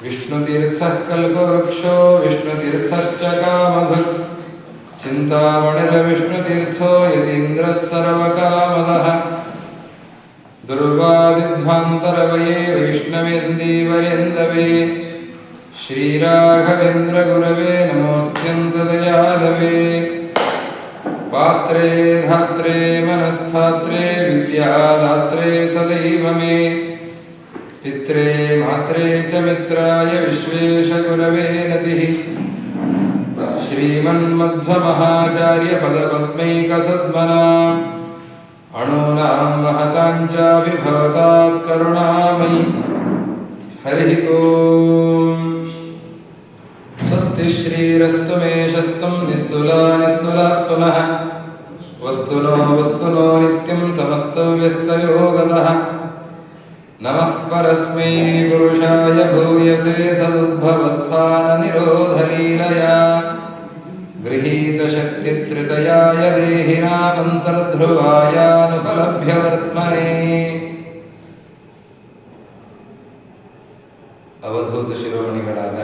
विष्णुतीर्थः कल्पवृक्षो विष्णुतीर्थश्च कामधुक् चिन्तामणिर्विष्णुतीर्थो यतीन्द्रः सर्वकामदः दुर्वादिध्वान्तरवये वैष्णवेन्दीवरेन्दवे श्रीराघवेन्द्रगुरवे नमोऽत्यन्तदयालवे पात्रे धात्रे मनस्थात्रे विद्यादात्रे सदैव मे पित्रे मात्रे च मित्राय विश्वेशगुरवे नतिः श्रीमन्मध्वमहाचार्यपदपद्मैकसद्मना अणूनां महतां चाभिभवतात् करुणामयि हरिः ओम् स्वस्ति श्रीरस्तु मे शस्तं निस्तुला निस्तुलात् पुनः वस्तुनो नित्यं समस्तव्यस्तयोगतः नमः परस्मै पुरुषाय भूयसे सदुद्भवस्थाननिरोधलीलया गृहीतशक्तित्रितयाय देहिनामन्तर्ध्रुवायानुपलभ्यवर्त्मने ಅವಧೂತ ಶಿರೋಮಣಿಗಳಾದ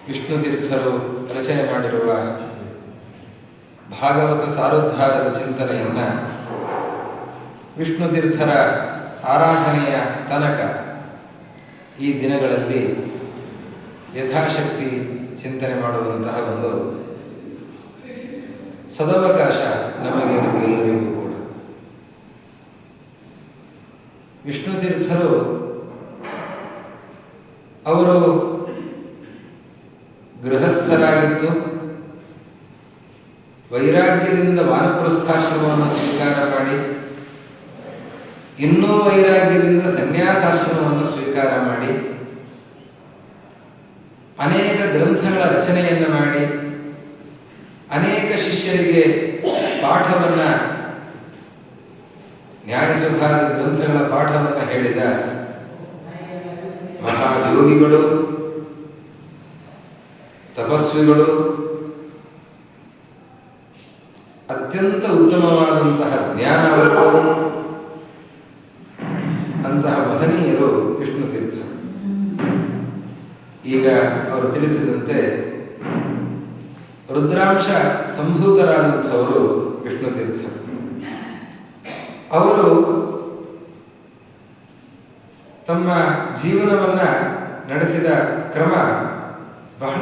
ವಿಷ್ಣು ತೀರ್ಥರು ರಚನೆ ಮಾಡಿರುವ ಭಾಗವತ ಸಾರೋದ್ಧಾರದ ಚಿಂತನೆಯನ್ನು ವಿಷ್ಣು ತೀರ್ಥರ ಆರಾಧನೆಯ ತನಕ ಈ ದಿನಗಳಲ್ಲಿ ಯಥಾಶಕ್ತಿ ಚಿಂತನೆ ಮಾಡುವಂತಹ ಒಂದು ಸದವಕಾಶ ನಮಗೆಲ್ಲರಿಗೂ ಕೂಡ. ವಿಷ್ಣು ತೀರ್ಥರು ಅವರು ಗೃಹಸ್ಥರಾಗಿದ್ದು ವೈರಾಗ್ಯದಿಂದ ವಾನಪ್ರಸ್ಥಾಶ್ರಮವನ್ನು ಸ್ವೀಕಾರ ಮಾಡಿ ಇನ್ನೂ ವೈರಾಗ್ಯದಿಂದ ಸನ್ಯಾಸಾಶ್ರಮವನ್ನು ಸ್ವೀಕಾರ ಮಾಡಿ ಅನೇಕ ಗ್ರಂಥಗಳ ರಚನೆಯನ್ನು ಮಾಡಿ ಅನೇಕ ಶಿಷ್ಯರಿಗೆ ಪಾಠವನ್ನು ನ್ಯಾಯಸುಧಾದ ಗ್ರಂಥಗಳ ಪಾಠವನ್ನು ಹೇಳಿದ ಮಹಾಯೋಗಿಗಳು, ತಪಸ್ವಿಗಳು, ಅತ್ಯಂತ ಉತ್ತಮವಾದಂತಹ ಜ್ಞಾನವರು, ಅಂತಹ ಮಹನೀಯರು ವಿಷ್ಣು ತೀರ್ಥ. ಈಗ ಅವರು ತಿಳಿಸಿದಂತೆ ರುದ್ರಾಂಶ ಸಂಭೂತರಾದಂಥವರು ವಿಷ್ಣು ತೀರ್ಥ. ಅವರು ತಮ್ಮ ಜೀವನವನ್ನು ನಡೆಸಿದ ಕ್ರಮ ಬಹಳ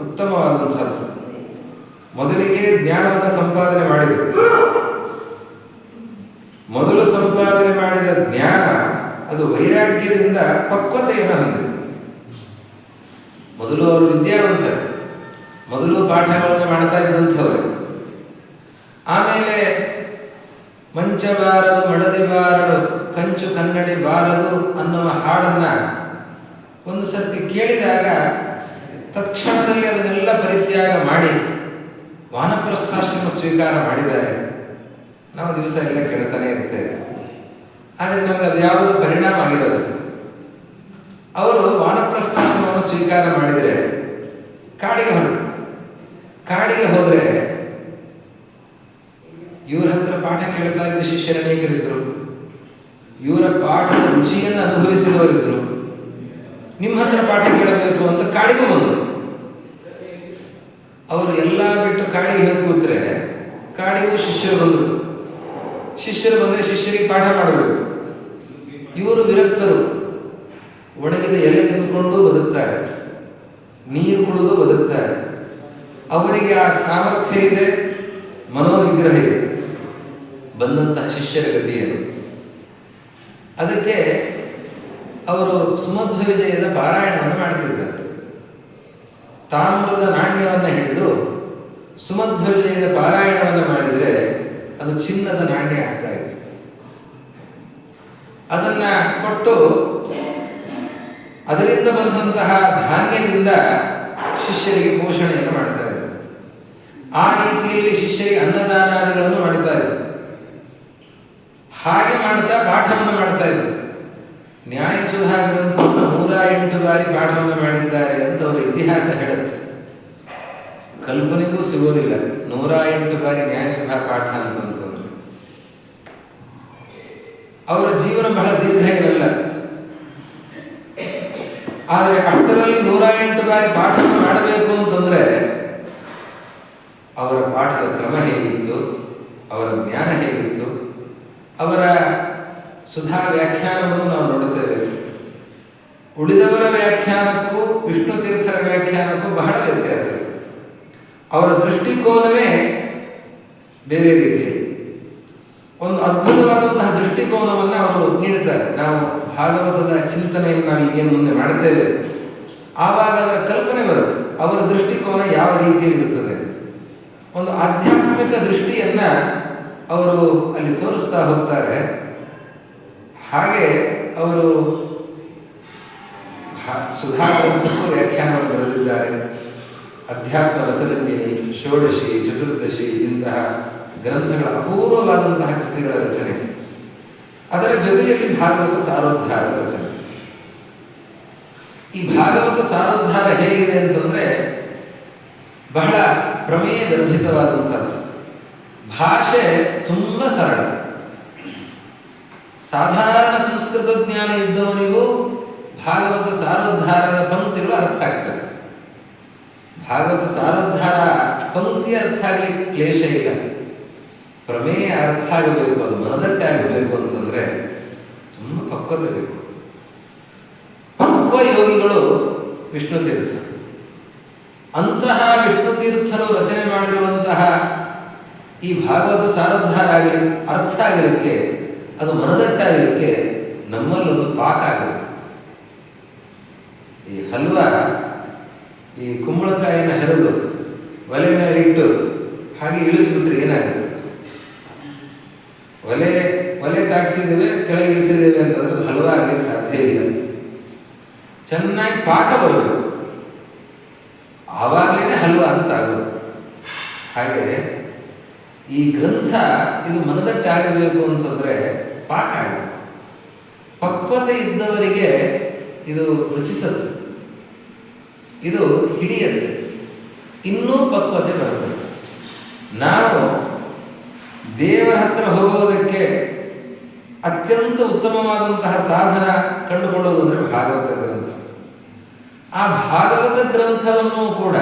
ಉತ್ತಮವಾದಂಥದ್ದು. ಮೊದಲಿಗೆ ಜ್ಞಾನವನ್ನು ಸಂಪಾದನೆ ಮಾಡಿದರು. ಮೊದಲು ಸಂಪಾದನೆ ಮಾಡಿದ ಜ್ಞಾನ ಅದು ವೈರಾಗ್ಯದಿಂದ ಪಕ್ವತೆಯನ್ನು ಹೊಂದಿದೆ. ಮೊದಲು ಅವರು ವಿದ್ಯಾವಂತರು, ಮೊದಲು ಪಾಠಗಳನ್ನು ಮಾಡ್ತಾ ಇದ್ದಂಥವ್ರು. ಆಮೇಲೆ ಮಂಚ ಬಾರದು ಮಡದಿ ಬಾರದು ಕಂಚು ಕನ್ನಡಿ ಬಾರದು ಅನ್ನುವ ಹಾಡನ್ನು ಒಂದು ಸರ್ತಿ ಕೇಳಿದಾಗ ತತ್ಕ್ಷಣದಲ್ಲಿ ಅದನ್ನೆಲ್ಲ ಪರಿತ್ಯಾಗ ಮಾಡಿ ವಾನಪ್ರಸ್ಥಾಶ್ರಮ ಸ್ವೀಕಾರ ಮಾಡಿದ್ದಾರೆ. ನಾವು ದಿವಸ ಎಲ್ಲ ಕೇಳ್ತಾನೆ ಇರ್ತೇವೆ, ಆದರೆ ನಮಗೆ ಅದು ಯಾವುದೂ ಪರಿಣಾಮ ಆಗಿರೋದಿಲ್ಲ. ಅವರು ವಾನಪ್ರಸ್ಥಾಶ್ರಮವನ್ನು ಸ್ವೀಕಾರ ಮಾಡಿದರೆ ಕಾಡಿಗೆ ಹೋದರೆ ಇವರ ಹತ್ರ ಪಾಠ ಕೇಳ್ತಾ ಇದ್ದ ಶಿಷ್ಯರನೇಕರಿದ್ದರು, ಇವರ ಪಾಠದ ರುಚಿಯನ್ನು ಅನುಭವಿಸಿದವರಿದ್ದರು. ನಿಮ್ಮ ಹತ್ರ ಪಾಠ ಕೇಳಬೇಕು ಅಂತ ಕಾಡಿಗೂ ಬಂದರು. ಅವರು ಎಲ್ಲ ಬಿಟ್ಟು ಕಾಡಿಗೆ ಹೋಗಿ ಕೂತ್ರೆ ಕಾಡಿಗೂ ಶಿಷ್ಯರು ಬಂದರು. ಶಿಷ್ಯರು ಬಂದರೆ ಶಿಷ್ಯರಿಗೆ ಪಾಠ ಮಾಡಬೇಕು. ಇವರು ವಿರಕ್ತರು, ಒಣಗಿದ ಎಲೆ ತಿಂದುಕೊಂಡು ಬದುಕ್ತಾರೆ, ನೀರು ಕುಡಿದು ಬದುಕ್ತಾರೆ. ಅವರಿಗೆ ಆ ಸಾಮರ್ಥ್ಯ ಇದೆ, ಮನೋನಿಗ್ರಹ ಇದೆ. ಬಂದಂತಹ ಶಿಷ್ಯರ ಗತಿಯೇನು? ಅದಕ್ಕೆ ಅವರು ಸುಮಧ್ವ ವಿಜಯದ ಪಾರಾಯಣವನ್ನು ಮಾಡ್ತಿದ್ರಂತೆ. ತಾಮ್ರದ ನಾಣ್ಯವನ್ನು ಹಿಡಿದು ಸುಮಧ್ವ ವಿಜಯದ ಪಾರಾಯಣವನ್ನು ಮಾಡಿದರೆ ಅದು ಚಿನ್ನದ ನಾಣ್ಯ ಆಗ್ತಾ ಇತ್ತು. ಅದನ್ನ ಕೊಟ್ಟು ಅದರಿಂದ ಬಂದಂತಹ ಧಾನ್ಯದಿಂದ ಶಿಷ್ಯರಿಗೆ ಪೋಷಣೆಯನ್ನು ಮಾಡ್ತಾ ಇದ್ರು. ಆ ರೀತಿಯಲ್ಲಿ ಶಿಷ್ಯರಿಗೆ ಅನ್ನದಾನಾದಿಗಳನ್ನು ಮಾಡ್ತಾ ಇದ್ರು. ಹಾಗೆ ಮಾಡ್ತಾ ಪಾಠವನ್ನು ಮಾಡ್ತಾ ಇದ್ರು. ನ್ಯಾಯಸುಧಾ ಗ್ರಂಥವನ್ನು 108 ಬಾರಿ ಪಾಠವನ್ನು ಮಾಡಿದ್ದಾರೆ ಅಂತ ಅವರ ಇತಿಹಾಸ ಹೇಳುತ್ತೆ. ಕಲ್ಪನೆಗೂ ಸಿಗೋದಿಲ್ಲ. 108 ಬಾರಿ ನ್ಯಾಯಸುಧಾ ಪಾಠ ಅಂತಂತಂದ್ರೆ ಅವರ ಜೀವನ ಬಹಳ ದೀರ್ಘ ಇರಲ್ಲ. ಆದರೆ ಅಷ್ಟರಲ್ಲಿ 108 ಬಾರಿ ಪಾಠವನ್ನು ಮಾಡಬೇಕು ಅಂತಂದ್ರೆ ಅವರ ಪಾಠದ ಕ್ರಮ ಹೇಗಿತ್ತು, ಅವರ ಜ್ಞಾನ ಹೇಗಿತ್ತು, ಅವರ ಸುಧಾ ವ್ಯಾಖ್ಯಾನವನ್ನು ನಾವು ನೋಡುತ್ತೇವೆ. ಉಳಿದವರ ವ್ಯಾಖ್ಯಾನಕ್ಕೂ ವಿಷ್ಣು ತೀರ್ಥರ ವ್ಯಾಖ್ಯಾನಕ್ಕೂ ಬಹಳ ವ್ಯತ್ಯಾಸ. ಅವರ ದೃಷ್ಟಿಕೋನವೇ ಬೇರೆ ರೀತಿ, ಒಂದು ಅದ್ಭುತವಾದಂತಹ ದೃಷ್ಟಿಕೋನವನ್ನು ಅವರು ನೀಡುತ್ತಾರೆ. ನಾವು ಭಾಗವತದ ಚಿಂತನೆಯನ್ನು ನಾವು ಈಗೇನು ಮುಂದೆ ಮಾಡ್ತೇವೆ, ಆವಾಗ ಅದರ ಕಲ್ಪನೆ ಬರುತ್ತೆ, ಅವರ ದೃಷ್ಟಿಕೋನ ಯಾವ ರೀತಿಯಲ್ಲಿ ಇರುತ್ತದೆ ಅಂತ. ಒಂದು ಆಧ್ಯಾತ್ಮಿಕ ದೃಷ್ಟಿಯನ್ನ ಅವರು ಅಲ್ಲಿ ತೋರಿಸ್ತಾ ಹೋಗ್ತಾರೆ. ಹಾಗೆ ಅವರು ಸುಧಾ ಗ್ರಂಥಕ್ಕೂ ವ್ಯಾಖ್ಯಾನವನ್ನು ಬರೆದಿದ್ದಾರೆ. ಅಧ್ಯಾತ್ಮ ರಸರಂಜಿನಿ, ಷೋಡಶಿ, ಚತುರ್ದಶಿ ಇಂತಹ ಗ್ರಂಥಗಳ ಅಪೂರ್ವವಾದಂತಹ ಕೃತಿಗಳ ರಚನೆ. ಅದರ ಜೊತೆಯಲ್ಲಿ ಭಾಗವತ ಸಾರೋದ್ಧಾರದ ರಚನೆ. ಈ ಭಾಗವತ ಸಾರೋದ್ಧಾರ ಹೇಗಿದೆ ಅಂತಂದ್ರೆ ಬಹಳ ಪ್ರಮೇಯ ಗರ್ಭಿತವಾದಂಥದ್ದು. ಭಾಷೆ ತುಂಬ ಸರಳ. ಸಾಧಾರಣ ಸಂಸ್ಕೃತ ಜ್ಞಾನ ಇದ್ದವನಿಗೂ ಭಾಗವತ ಸಾರೋದ್ಧಾರದ ಪಂಕ್ತಿಗಳು ಅರ್ಥ ಆಗ್ತವೆ. ಭಾಗವತ ಸಾರೋದ್ಧಾರ ಪಂಕ್ತಿ ಅರ್ಥ ಆಗಲಿಕ್ಕೆ ಕ್ಲೇಶ ಇಲ್ಲ. ಪ್ರಮೇಯ ಅರ್ಥ ಆಗಬೇಕು, ಅದು ಮನದಟ್ಟಾಗಬೇಕು ಅಂತಂದ್ರೆ ತುಂಬ ಪಕ್ವತೆ ಬೇಕು. ಪಕ್ವ ಯೋಗಿಗಳು ವಿಷ್ಣು ತೀರ್ಥ. ಅಂತಹ ವಿಷ್ಣು ತೀರ್ಥರು ರಚನೆ ಮಾಡಿರುವಂತಹ ಈ ಭಾಗವತ ಸಾರೋದ್ಧಾರ ಅರ್ಥ ಆಗಲಿಕ್ಕೆ, ಅದು ಮನದಟ್ಟಾಗಲಿಕ್ಕೆ ನಮ್ಮಲ್ಲೊಂದು ಪಾಕ ಆಗಬೇಕು. ಈ ಹಲ್ವಾ, ಈ ಕುಂಬಳಕಾಯಿನ ಹೆರೆದು ಒಲೆ ಮೇಲೆ ಇಟ್ಟು ಹಾಗೆ ಇಳಿಸಿಬಿಟ್ರೆ ಏನಾಗುತ್ತೆ? ಒಲೆ ತಾಗಿಸಿದ್ದೇವೆ, ಕೆಳಗೆ ಇಳಿಸಿದ್ದೇವೆ ಅಂತಂದ್ರೆ ಅದು ಹಲ್ವಾ ಆಗಲಿಕ್ಕೆ ಸಾಧ್ಯ ಇಲ್ಲ. ಚೆನ್ನಾಗಿ ಪಾಕ ಬರಬೇಕು, ಆವಾಗಲೇ ಹಲ್ವಾ ಅಂತ ಆಗೋದು. ಹಾಗೆ ಈ ಗ್ರಂಥ ಇದು ಮನದಟ್ಟಾಗಬೇಕು ಅಂತಂದ್ರೆ ಪಾಕ ಆಗಬೇಕು. ಪಕ್ವತೆ ಇದ್ದವರಿಗೆ ಇದು ರುಚಿಸುತ್ತೆ, ಇದು ಹಿಡಿಯುತ್ತೆ, ಇನ್ನೂ ಪಕ್ವತೆ ಬರ್ತದೆ. ನಾವು ದೇವರ ಹತ್ರ ಹೋಗೋದಕ್ಕೆ ಅತ್ಯಂತ ಉತ್ತಮವಾದಂತಹ ಸಾಧನ ಕಂಡುಕೊಳ್ಳೋದು ಅಂದರೆ ಭಾಗವತ ಗ್ರಂಥ. ಆ ಭಾಗವತ ಗ್ರಂಥವನ್ನು ಕೂಡ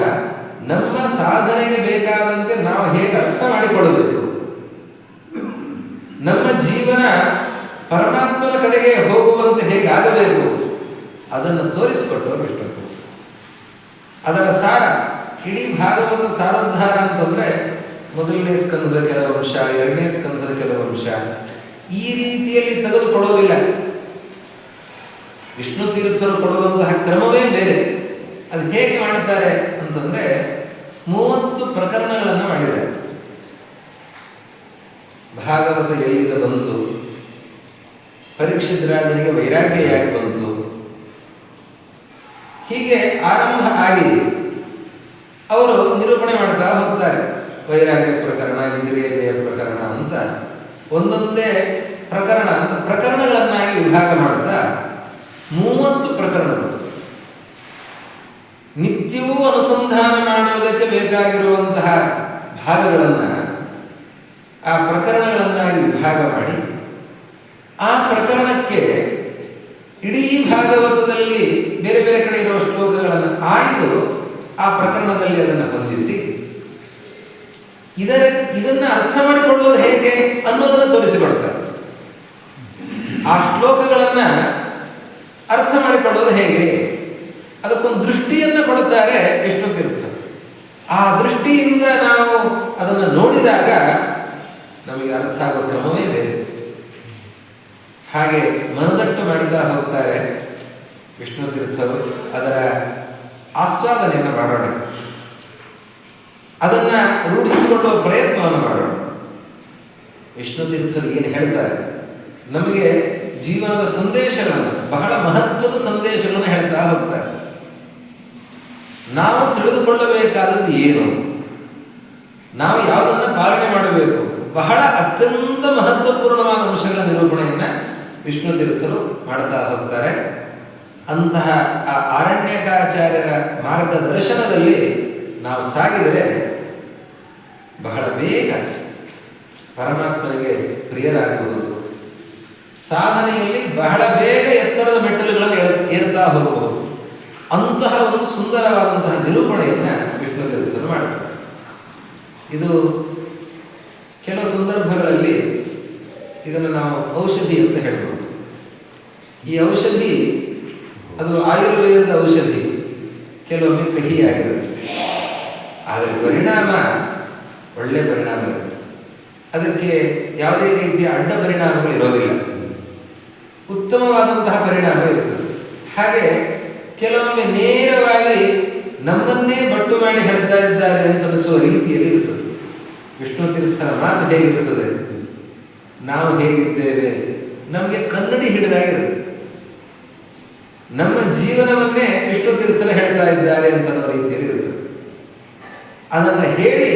ನಮ್ಮ ಸಾಧನೆಗೆ ಬೇಕಾದಂತೆ ನಾವು ಹೇಗೆ ಅರ್ಥ ಮಾಡಿಕೊಳ್ಳಬೇಕು, ನಮ್ಮ ಜೀವನ ಪರಮಾತ್ಮನ ಕಡೆಗೆ ಹೋಗುವಂತೆ ಹೇಗಾಗಬೇಕು, ಅದನ್ನು ತೋರಿಸಿಕೊಟ್ಟವರು ವಿಷ್ಣು ತೀರ್ಥ. ಅದರ ಸಾರ, ಇಡೀ ಭಾಗವತ ಸಾರೋದ್ಧಾರ ಅಂತಂದ್ರೆ ಮೊದಲನೇ ಸ್ಕಂದದ ಕೆಲವು ಅಂಶ, ಎರಡನೇ ಸ್ಕಂದದ ಕೆಲವು ಅಂಶ, ಈ ರೀತಿಯಲ್ಲಿ ತೆಗೆದುಕೊಳ್ಳೋದಿಲ್ಲ. ವಿಷ್ಣು ತೀರ್ಥರು ಕೊಡುವಂತಹ ಕ್ರಮವೇ ಬೇರೆ. ಅದು ಹೇಗೆ ಮಾಡ್ತಾರೆ ಅಂತಂದ್ರೆ 30 ಪ್ರಕರಣಗಳನ್ನು ಮಾಡಿದ್ದಾರೆ. ಭಾಗವತ ಎಲ್ಲಿಂದ ಬಂತು, ಪರೀಕ್ಷಿತ್ ರಾಜನಿಗೆ ವೈರಾಗ್ಯ ಯಾಕೆ ಬಂತು, ಹೀಗೆ ಆರಂಭ ಆಗಿ ಅವರು ನಿರೂಪಣೆ ಮಾಡ್ತಾ ಹೋಗ್ತಾರೆ. ವೈರಾಗ್ಯ ಪ್ರಕರಣ, ಇಂದ್ರಿಯ ಪ್ರಕರಣ ಅಂತ ಒಂದೊಂದೇ ಪ್ರಕರಣ ಅಂತ ಪ್ರಕರಣಗಳನ್ನಾಗಿ ವಿಭಾಗ ಮಾಡ್ತಾ 30 ಪ್ರಕರಣಗಳು. ನಿತ್ಯವೂ ಅನುಸಂಧಾನ ಮಾಡುವುದಕ್ಕೆ ಬೇಕಾಗಿರುವಂತಹ ಭಾಗಗಳನ್ನು, ಆ ಪ್ರಕರಣಗಳನ್ನಾಗಿ ವಿಭಾಗ ಮಾಡಿ, ಆ ಪ್ರಕರಣಕ್ಕೆ ಇಡೀ ಭಾಗವತದಲ್ಲಿ ಬೇರೆ ಬೇರೆ ಕಡೆ ಇರುವ ಶ್ಲೋಕಗಳನ್ನು ಆಯ್ದು ಆ ಪ್ರಕರಣದಲ್ಲಿ ಅದನ್ನು ಹೊಂದಿಸಿ ಇದನ್ನು ಅರ್ಥ ಮಾಡಿಕೊಳ್ಳುವುದು ಹೇಗೆ ಅನ್ನೋದನ್ನು ತೋರಿಸಿಕೊಡ್ತಾರೆ. ಆ ಶ್ಲೋಕಗಳನ್ನು ಅರ್ಥ ಮಾಡಿಕೊಳ್ಳುವುದು ಹೇಗೆ, ಅದಕ್ಕೊಂದು ದೃಷ್ಟಿಯನ್ನು ಕೊಡುತ್ತಾರೆ ವಿಷ್ಣು ತೀರ್ಥ. ಆ ದೃಷ್ಟಿಯಿಂದ ನಾವು ಅದನ್ನು ನೋಡಿದಾಗ ನಮಗೆ ಅರ್ಥ ಆಗೋ ಕ್ರಮವೇ ಬೇರೆ. ಹಾಗೆ ಮನದಟ್ಟು ಮಾಡುತ್ತಾ ಹೋಗ್ತಾರೆ ವಿಷ್ಣು ತೀರ್ಥರು. ಅದರ ಆಸ್ವಾದನೆಯನ್ನು ಮಾಡೋಣ, ಅದನ್ನು ರೂಢಿಸಿಕೊಳ್ಳುವ ಪ್ರಯತ್ನವನ್ನು ಮಾಡೋಣ. ವಿಷ್ಣು ತೀರ್ಥರು ಏನು ಹೇಳ್ತಾರೆ, ನಮಗೆ ಜೀವನದ ಸಂದೇಶಗಳನ್ನು, ಬಹಳ ಮಹತ್ವದ ಸಂದೇಶಗಳನ್ನು ಹೇಳ್ತಾ ಹೋಗ್ತಾರೆ. ನಾವು ತಿಳಿದುಕೊಳ್ಳಬೇಕಾದದ್ದು ಏನು, ನಾವು ಯಾವುದನ್ನು ಪಾಲನೆ ಮಾಡಬೇಕು, ಬಹಳ ಅತ್ಯಂತ ಮಹತ್ವಪೂರ್ಣವಾದ ಅಂಶಗಳ ನಿರೂಪಣೆಯನ್ನು ವಿಷ್ಣು ತೀರ್ಥರು ಮಾಡ್ತಾ ಹೋಗ್ತಾರೆ. ಅಂತಹ ಆ ಆರಣ್ಯಕಾಚಾರ್ಯರ ಮಾರ್ಗದರ್ಶನದಲ್ಲಿ ನಾವು ಸಾಗಿದರೆ ಬಹಳ ಬೇಗ ಪರಮಾತ್ಮನಿಗೆ ಪ್ರಿಯರಾಗಬಹುದು. ಸಾಧನೆಯಲ್ಲಿ ಬಹಳ ಬೇಗ ಎತ್ತರದ ಮೆಟ್ಟಲುಗಳನ್ನು ಏರ್ತಾ ಹೋಗಬಹುದು. ಅಂತಹ ಒಂದು ಸುಂದರವಾದಂತಹ ನಿರೂಪಣೆಯನ್ನು ವಿಷ್ಣು ತೀರ್ಥರು ಮಾಡ್ತಾರೆ. ಇದು ಕೆಲವು ಸಂದರ್ಭಗಳಲ್ಲಿ ಇದನ್ನು ನಾವು ಔಷಧಿ ಅಂತ ಹೇಳ್ಬೋದು. ಈ ಔಷಧಿ ಅದು ಆಯುರ್ವೇದದ ಔಷಧಿ, ಕೆಲವೊಮ್ಮೆ ಕಹಿಯಾಗಿರುತ್ತೆ, ಆದರೆ ಪರಿಣಾಮ ಒಳ್ಳೆಯ ಪರಿಣಾಮ ಇರುತ್ತೆ. ಅದಕ್ಕೆ ಯಾವುದೇ ರೀತಿಯ ಅಡ್ಡ ಪರಿಣಾಮಗಳು ಇರೋದಿಲ್ಲ, ಉತ್ತಮವಾದಂತಹ ಪರಿಣಾಮ ಇರುತ್ತದೆ. ಹಾಗೆ ಕೆಲವೊಮ್ಮೆ ನೇರವಾಗಿ ನಮ್ಮನ್ನೇ ಬಟ್ಟು ಮಾಡಿ ಹೇಳ್ತಾ ಇದ್ದಾರೆ ಅಂತ ಅನಿಸುವ ರೀತಿಯಲ್ಲಿ ಇರುತ್ತದೆ. ವಿಷ್ಣು ತೀರ್ಥರ ಮಾತು ಹೇಗಿರುತ್ತದೆ, ನಾವು ಹೇಗಿದ್ದೇವೆ ನಮಗೆ ಕನ್ನಡಿ ಹಿಡಿದಾಗಿರುತ್ತೆ. ನಮ್ಮ ಜೀವನವನ್ನೇ ವಿಷ್ಣು ತೀರ್ಥರು ಹೇಳ್ತಾ ಇದ್ದಾರೆ ಅಂತ ಅನ್ನೋ ರೀತಿಯಲ್ಲಿ ಇರುತ್ತದೆ. ಅದನ್ನು ಹೇಳಿ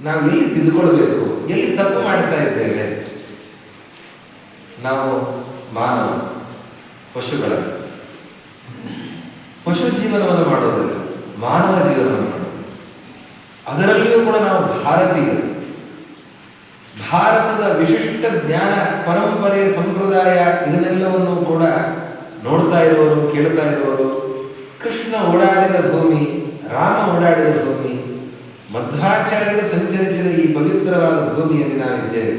ನಾವು ಎಲ್ಲಿ ತಿದ್ದುಕೊಳ್ಬೇಕು, ಎಲ್ಲಿ ತಪ್ಪು ಮಾಡ್ತಾ ಇದ್ದೇವೆ. ನಾವು ಮಾನವ ಪಶುಗಳನ್ನು ಪಶು ಜೀವನವನ್ನು ಮಾಡೋದಿಲ್ಲ, ಮಾನವ ಜೀವನವನ್ನು ಮಾಡೋದು. ಅದರಲ್ಲಿಯೂ ಕೂಡ ನಾವು ಭಾರತೀಯರು. ಭಾರತದ ವಿಶಿಷ್ಟ ಜ್ಞಾನ ಪರಂಪರೆ ಸಂಪ್ರದಾಯ ಇದನ್ನೆಲ್ಲವನ್ನು ಕೂಡ ನೋಡ್ತಾ ಇರುವವರು, ಕೇಳ್ತಾ ಇರುವವರು, ಕೃಷ್ಣ ಓಡಾಡಿದ ಭೂಮಿ, ರಾಮ ಓಡಾಡಿದ ಭೂಮಿ, ಮಧ್ವಾಚಾರ್ಯರು ಸಂಚರಿಸಿದ ಈ ಪವಿತ್ರವಾದ ಭೂಮಿಯಲ್ಲಿ ನಾವಿದ್ದೇವೆ.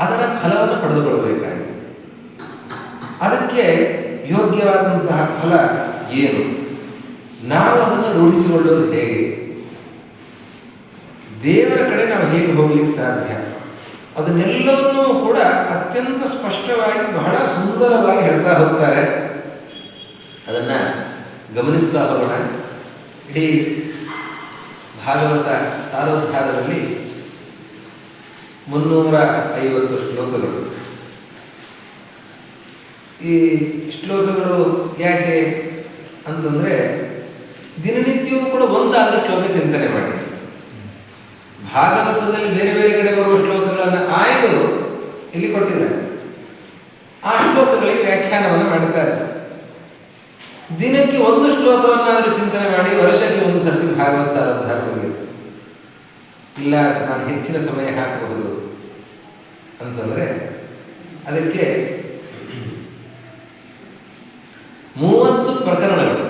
ಅದರ ಫಲವನ್ನು ಪಡೆದುಕೊಳ್ಳಬೇಕಾಗಿದೆ. ಅದಕ್ಕೆ ಯೋಗ್ಯವಾದಂತಹ ಫಲ ಏನು, ನಾವು ಅದನ್ನು ರೂಢಿಸಿಕೊಳ್ಳೋದು ಹೇಗೆ, ದೇವರ ಕಡೆ ನಾವು ಹೇಗೆ ಹೋಗ್ಲಿಕ್ಕೆ ಸಾಧ್ಯ, ಅದನ್ನೆಲ್ಲವನ್ನೂ ಕೂಡ ಅತ್ಯಂತ ಸ್ಪಷ್ಟವಾಗಿ ಬಹಳ ಸುಂದರವಾಗಿ ಹೇಳ್ತಾ ಹೋಗ್ತಾರೆ. ಅದನ್ನು ಗಮನಿಸ್ತಾ ಹೋಗೋಣ. ಇಡೀ ಭಾಗವತ ಸಾರೋದ್ಧಾರದಲ್ಲಿ 350 ಶ್ಲೋಕಗಳು. ಈ ಶ್ಲೋಕಗಳು ಯಾಕೆ ಅಂತಂದರೆ ದಿನನಿತ್ಯವೂ ಕೂಡ ಒಂದಾದರೂ ಶ್ಲೋಕ ಚಿಂತನೆ ಮಾಡಿ. ಭಾಗವತದಲ್ಲಿ ಬೇರೆ ಬೇರೆ ಕಡೆ ಬರುವ ಶ್ಲೋಕಗಳನ್ನು ಆಯ್ದು ಇಲ್ಲಿ ಕೊಟ್ಟಿದ್ದಾರೆ. ಆ ಶ್ಲೋಕಗಳಿಗೆ ವ್ಯಾಖ್ಯಾನವನ್ನು ಮಾಡ್ತಾರೆ. ದಿನಕ್ಕೆ ಒಂದು ಶ್ಲೋಕವನ್ನಾದರೂ ಚಿಂತನೆ ಮಾಡಿ ವರ್ಷಕ್ಕೆ ಒಂದು ಸರ್ತಿ ಭಾಗವತ ಸಾರೋದ್ಧಾರ ಮುಗಿಯುತ್ತೆ. ಇಲ್ಲ ನಾನು ಹೆಚ್ಚಿನ ಸಮಯ ಹಾಕಬಹುದು ಅಂತಂದರೆ ಅದಕ್ಕೆ 30 ಪ್ರಕರಣಗಳು.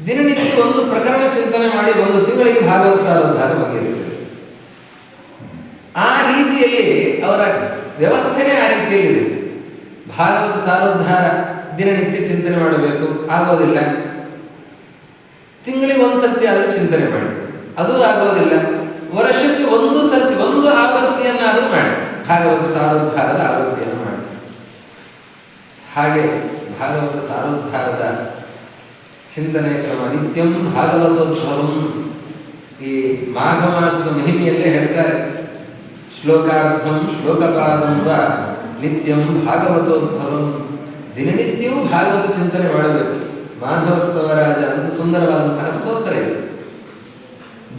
ದಿನನಿತ್ಯ ಒಂದು ಪ್ರಕರಣ ಚಿಂತನೆ ಮಾಡಿ ಒಂದು ತಿಂಗಳಿಗೆ ಭಾಗವತ ಸಾರೋದ್ಧಾರ ಮುಗಿಯುತ್ತದೆ. ಆ ರೀತಿಯಲ್ಲಿ ಅವರ ವ್ಯವಸ್ಥೆನೇ ಆ ರೀತಿಯಲ್ಲಿದೆ. ಭಾಗವತ ಸಾರೋದ್ಧಾರ ದಿನನಿತ್ಯ ಚಿಂತನೆ ಮಾಡಬೇಕು, ಆಗೋದಿಲ್ಲ. ತಿಂಗಳಿಗೆ ಒಂದು ಸರ್ತಿ ಆದರೂ ಚಿಂತನೆ ಮಾಡಿ, ಅದು ಆಗೋದಿಲ್ಲ. ವರ್ಷಕ್ಕೆ ಒಂದು ಸರ್ತಿ ಒಂದು ಆವೃತ್ತಿಯನ್ನಾದರೂ ಮಾಡಿ, ಭಾಗವತ ಸಾರೋದ್ಧಾರದ ಆವೃತ್ತಿಯನ್ನು ಮಾಡಿ. ಹಾಗೆ ಭಾಗವತ ಸಾರೋದ್ಧಾರದ ಚಿಂತನೆ ಕ್ರಮ ನಿತ್ಯಂ ಭಾಗವತೋದ್ಭವಂ. ಈ ಮಾಘ ಮಾಸದ ಮಹಿಮೆಯಲ್ಲೇ ಹೇಳ್ತಾರೆ, ಶ್ಲೋಕಾರ್ಥಂ ಶ್ಲೋಕಪಾದಂ ವಾ ನಿತ್ಯಂ ಭಾಗವತೋದ್ಭವಂ. ದಿನನಿತ್ಯವೂ ಭಾಗವತ ಚಿಂತನೆ ಮಾಡಬೇಕು. ಮಾಧವ ಸ್ತವರಾಜ ಅಂತ ಸುಂದರವಾದಂತಹ ಸ್ತೋತ್ರ ಇದೆ.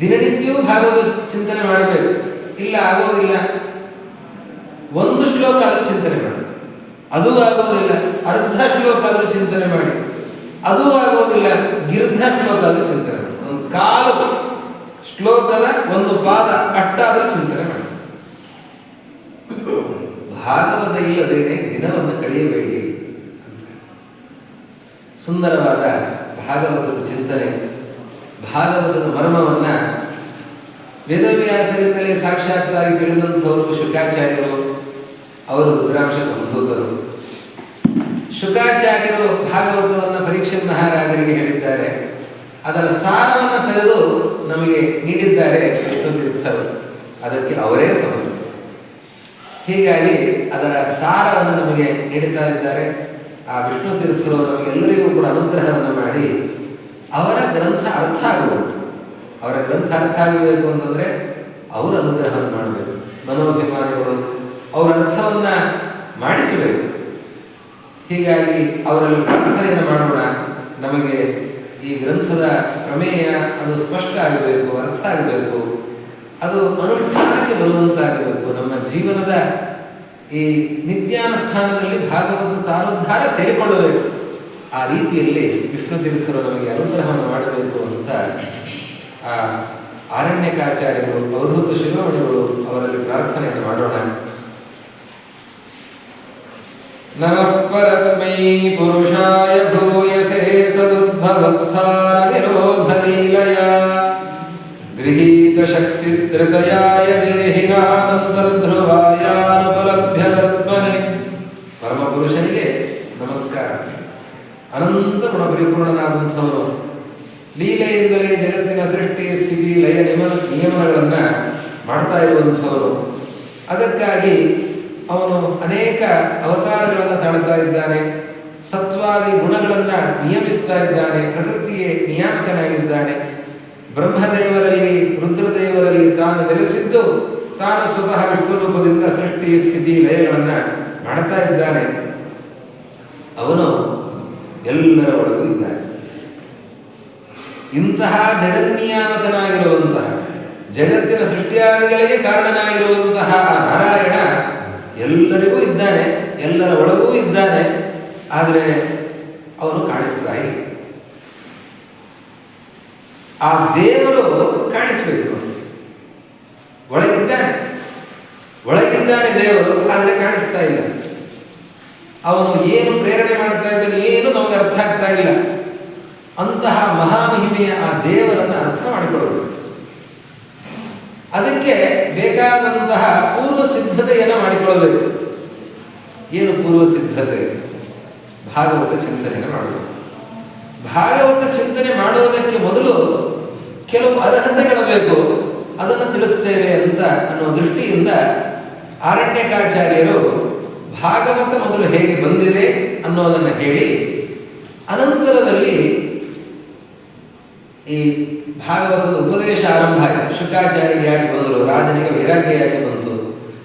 ದಿನನಿತ್ಯವೂ ಭಾಗವತ ಚಿಂತನೆ ಮಾಡಬೇಕು. ಇಲ್ಲ ಆಗೋದಿಲ್ಲ, ಒಂದು ಶ್ಲೋಕ ಆದರೂ ಚಿಂತನೆ ಮಾಡಿ, ಅದೂ ಆಗೋದಿಲ್ಲ. ಅರ್ಧ ಶ್ಲೋಕ ಆದರೂ ಚಿಂತನೆ ಮಾಡಿ, ಅದೂ ಆಗೋದಿಲ್ಲ. ಗಿರ್ಧ ಶ್ಲೋಕ ಆದರೂ ಚಿಂತನೆ ಮಾಡಿ, ಒಂದು ಕಾಲು ಶ್ಲೋಕದ ಒಂದು ಪಾದ ಅಟ್ಟಾದರೂ ಚಿಂತನೆ ಮಾಡಿ. ಭಾಗವತ ಇಲ್ಲದೇನೆ ದಿನವನ್ನು ಕಳೆಯಬೇಡಿ ಅಂತ. ಸುಂದರವಾದ ಭಾಗವತದ ಚಿಂತನೆ, ಭಾಗವತದ ಮರ್ಮವನ್ನು ವೇದವ್ಯಾಸರಿಂದಲೇ ಸಾಕ್ಷಾತ್ತಾಗಿ ತಿಳಿದಂಥವರು ಶುಕಾಚಾರ್ಯರು. ಅವರು ರುದ್ರಾಂಶ ಸಂಭೂತರು. ಶುಕಾಚಾರ್ಯರು ಭಾಗವತವನ್ನು ಪರೀಕ್ಷೆ ಮಹಾರಾಜರಿಗೆ ಹೇಳಿದ್ದಾರೆ. ಅದರ ಸಾರವನ್ನು ತೆಗೆದು ನಮಗೆ ನೀಡಿದ್ದಾರೆ ವಿಷ್ಣು ತೀರ್ಥರು. ಅದಕ್ಕೆ ಅವರೇ ಸಮರ್ಥ. ಹೀಗಾಗಿ ಅದರ ಸಾರವನ್ನು ನಮಗೆ ನೀಡುತ್ತಾ ಇದ್ದಾರೆ. ಆ ವಿಷ್ಣು ತೀರ್ಥರು ನಮಗೆಲ್ಲರಿಗೂ ಕೂಡ ಅನುಗ್ರಹವನ್ನು ಮಾಡಿ ಅವರ ಗ್ರಂಥ ಅರ್ಥ ಆಗುವಂತೆ. ಅವರ ಗ್ರಂಥ ಅರ್ಥ ಆಗಬೇಕು ಅಂತಂದರೆ ಅವರು ಅನುಗ್ರಹವನ್ನು ಮಾಡಬೇಕು. ಮನೋಭಿಮಾನಿಗಳು ಅವರ ಅರ್ಥವನ್ನು ಮಾಡಿಸಬೇಕು. ಹೀಗಾಗಿ ಅವರಲ್ಲಿ ಪ್ರಾರ್ಥನೆಯನ್ನು ಮಾಡೋಣ. ನಮಗೆ ಈ ಗ್ರಂಥದ ಪ್ರಮೇಯ ಅದು ಸ್ಪಷ್ಟ ಆಗಬೇಕು, ಅರ್ಥ ಆಗಬೇಕು, ಅದು ಅನುಷ್ಠಾನಕ್ಕೆ ಬರುವಂತಾಗಬೇಕು. ನಮ್ಮ ಜೀವನದ ಈ ನಿತ್ಯಾನುಷ್ಠಾನದಲ್ಲಿ ಭಾಗವತ ಸಾರೋದ್ಧಾರ ಸೇರಿಕೊಳ್ಳಬೇಕು. ಆ ರೀತಿಯಲ್ಲಿ ವಿಷ್ಣು ತೀರ್ಥರು ನಮಗೆ ಅನುಗ್ರಹವನ್ನು ಮಾಡಬೇಕು ಅಂತ ಆ ಆರಣ್ಯಕಾಚಾರ್ಯರು ಅವಧೂತ ಶಿರೋಮಣಿಗಳು ಅವರಲ್ಲಿ ಪ್ರಾರ್ಥನೆಯನ್ನು ಮಾಡೋಣ. ನಮಃ ಪರಸ್ಮೈ ಪುರುಷಾಯ ಭೂಯಸೇ ಸದುದ್ಭವಸ್ಥಾನ ನಿರೋಧ ಲೀಲಯ ಗೃಹೀತ ಶಕ್ತಿ ತ್ರಿತಯಾಯ ದೇಹಿನಾನಂತರ್ಧ್ರುವಾಯಾನುಪಲಭ್ಯ ಕಲ್ಪನೆ. ಪರಮ ಪುರುಷನಿಗೆ ನಮಸ್ಕಾರ. ಅನಂತ ಗುಣ ಪರಿಪೂರ್ಣನಾದಂಥವನು, ಲೀಲೆಯಿಂದಲೇ ಜಗತ್ತಿನ ಸೃಷ್ಟಿ ಸ್ಥಿತಿ ಲಯ ನಿಯಮಗಳನ್ನು ಮಾಡ್ತಾ ಇರುವಂಥವನು. ಅದಕ್ಕಾಗಿ ಅವನು ಅನೇಕ ಅವತಾರಗಳನ್ನು ತಾಳ್ತಾ ಇದ್ದಾನೆ, ಸತ್ವಾದಿ ಗುಣಗಳನ್ನು ನಿಯಮಿಸ್ತಾ ಇದ್ದಾನೆ, ಪ್ರಕೃತಿಗೆ ನಿಯಾಮಕನಾಗಿದ್ದಾನೆ. ಬ್ರಹ್ಮದೇವರಲ್ಲಿ ರುದ್ರದೇವರಲ್ಲಿ ತಾನು ನೆಲೆಸಿದ್ದು ತಾನು ಸ್ವತಃ ವಿಶ್ವರೂಪದಿಂದ ಸೃಷ್ಟಿ ಸ್ಥಿತಿ ಲಯಗಳನ್ನು ಮಾಡ್ತಾ ಇದ್ದಾನೆ. ಅವನು ಎಲ್ಲರ ಒಳಗೂ ಇದ್ದಾನೆ. ಇಂತಹ ಜಗನ್ನಿಯಾಮಕನಾಗಿರುವಂತಹ ಜಗತ್ತಿನ ಸೃಷ್ಟಿಯಾದಿಗಳಿಗೆ ಕಾರಣನಾಗಿರುವಂತಹ ನಾರಾಯಣ ಎಲ್ಲರಿಗೂ ಇದ್ದಾನೆ, ಎಲ್ಲರ ಒಳಗೂ ಇದ್ದಾನೆ. ಆದರೆ ಅವನು ಕಾಣಿಸ್ತಾ ಇಲ್ಲ. ಆ ದೇವರು ಕಾಣಿಸ್ಬೇಕು. ಒಳಗಿದ್ದಾನೆ ದೇವರು, ಆದರೆ ಕಾಣಿಸ್ತಾ ಇಲ್ಲ. ಅವನು ಏನು ಪ್ರೇರಣೆ ಮಾಡ್ತಾ ಇದ್ದಾನೆ ಏನು ನಮಗೆ ಅರ್ಥ ಆಗ್ತಾ ಇಲ್ಲ. ಅಂತಹ ಮಹಾಮಹಿಮೆಯ ಆ ದೇವರನ್ನು ಅರ್ಥ ಮಾಡಿಕೊಳ್ಳಬೇಕು. ಅದಕ್ಕೆ ಬೇಕಾದಂತಹ ಪೂರ್ವ ಸಿದ್ಧತೆಯನ್ನು ಮಾಡಿಕೊಳ್ಳಬೇಕು. ಏನು ಪೂರ್ವ ಸಿದ್ಧತೆ? ಭಾಗವತ ಚಿಂತನೆಯನ್ನು ಮಾಡಬೇಕು. ಭಾಗವತ ಚಿಂತನೆ ಮಾಡುವುದಕ್ಕೆ ಮೊದಲು ಕೆಲವು ಅರ್ಹತೆಗಳು ಬೇಕು, ಅದನ್ನು ತಿಳಿಸ್ತೇವೆ ಅಂತ ಅನ್ನೋ ದೃಷ್ಟಿಯಿಂದ ಆರಣ್ಯಕಾಚಾರ್ಯರು ಭಾಗವತ ಮೊದಲು ಹೇಗೆ ಬಂದಿದೆ ಅನ್ನೋದನ್ನು ಹೇಳಿ, ಅನಂತರದಲ್ಲಿ ಈ ಭಾಗವತದ ಉಪದೇಶ ಆರಂಭ ಆಯಿತು. ಶುಕಾಚಾರ್ಯ ಯಾಕೆ ಬಂದರು, ರಾಜನಿಗೆ ವೈರಾಗ್ಯ ಯಾಕೆ ಬಂತು,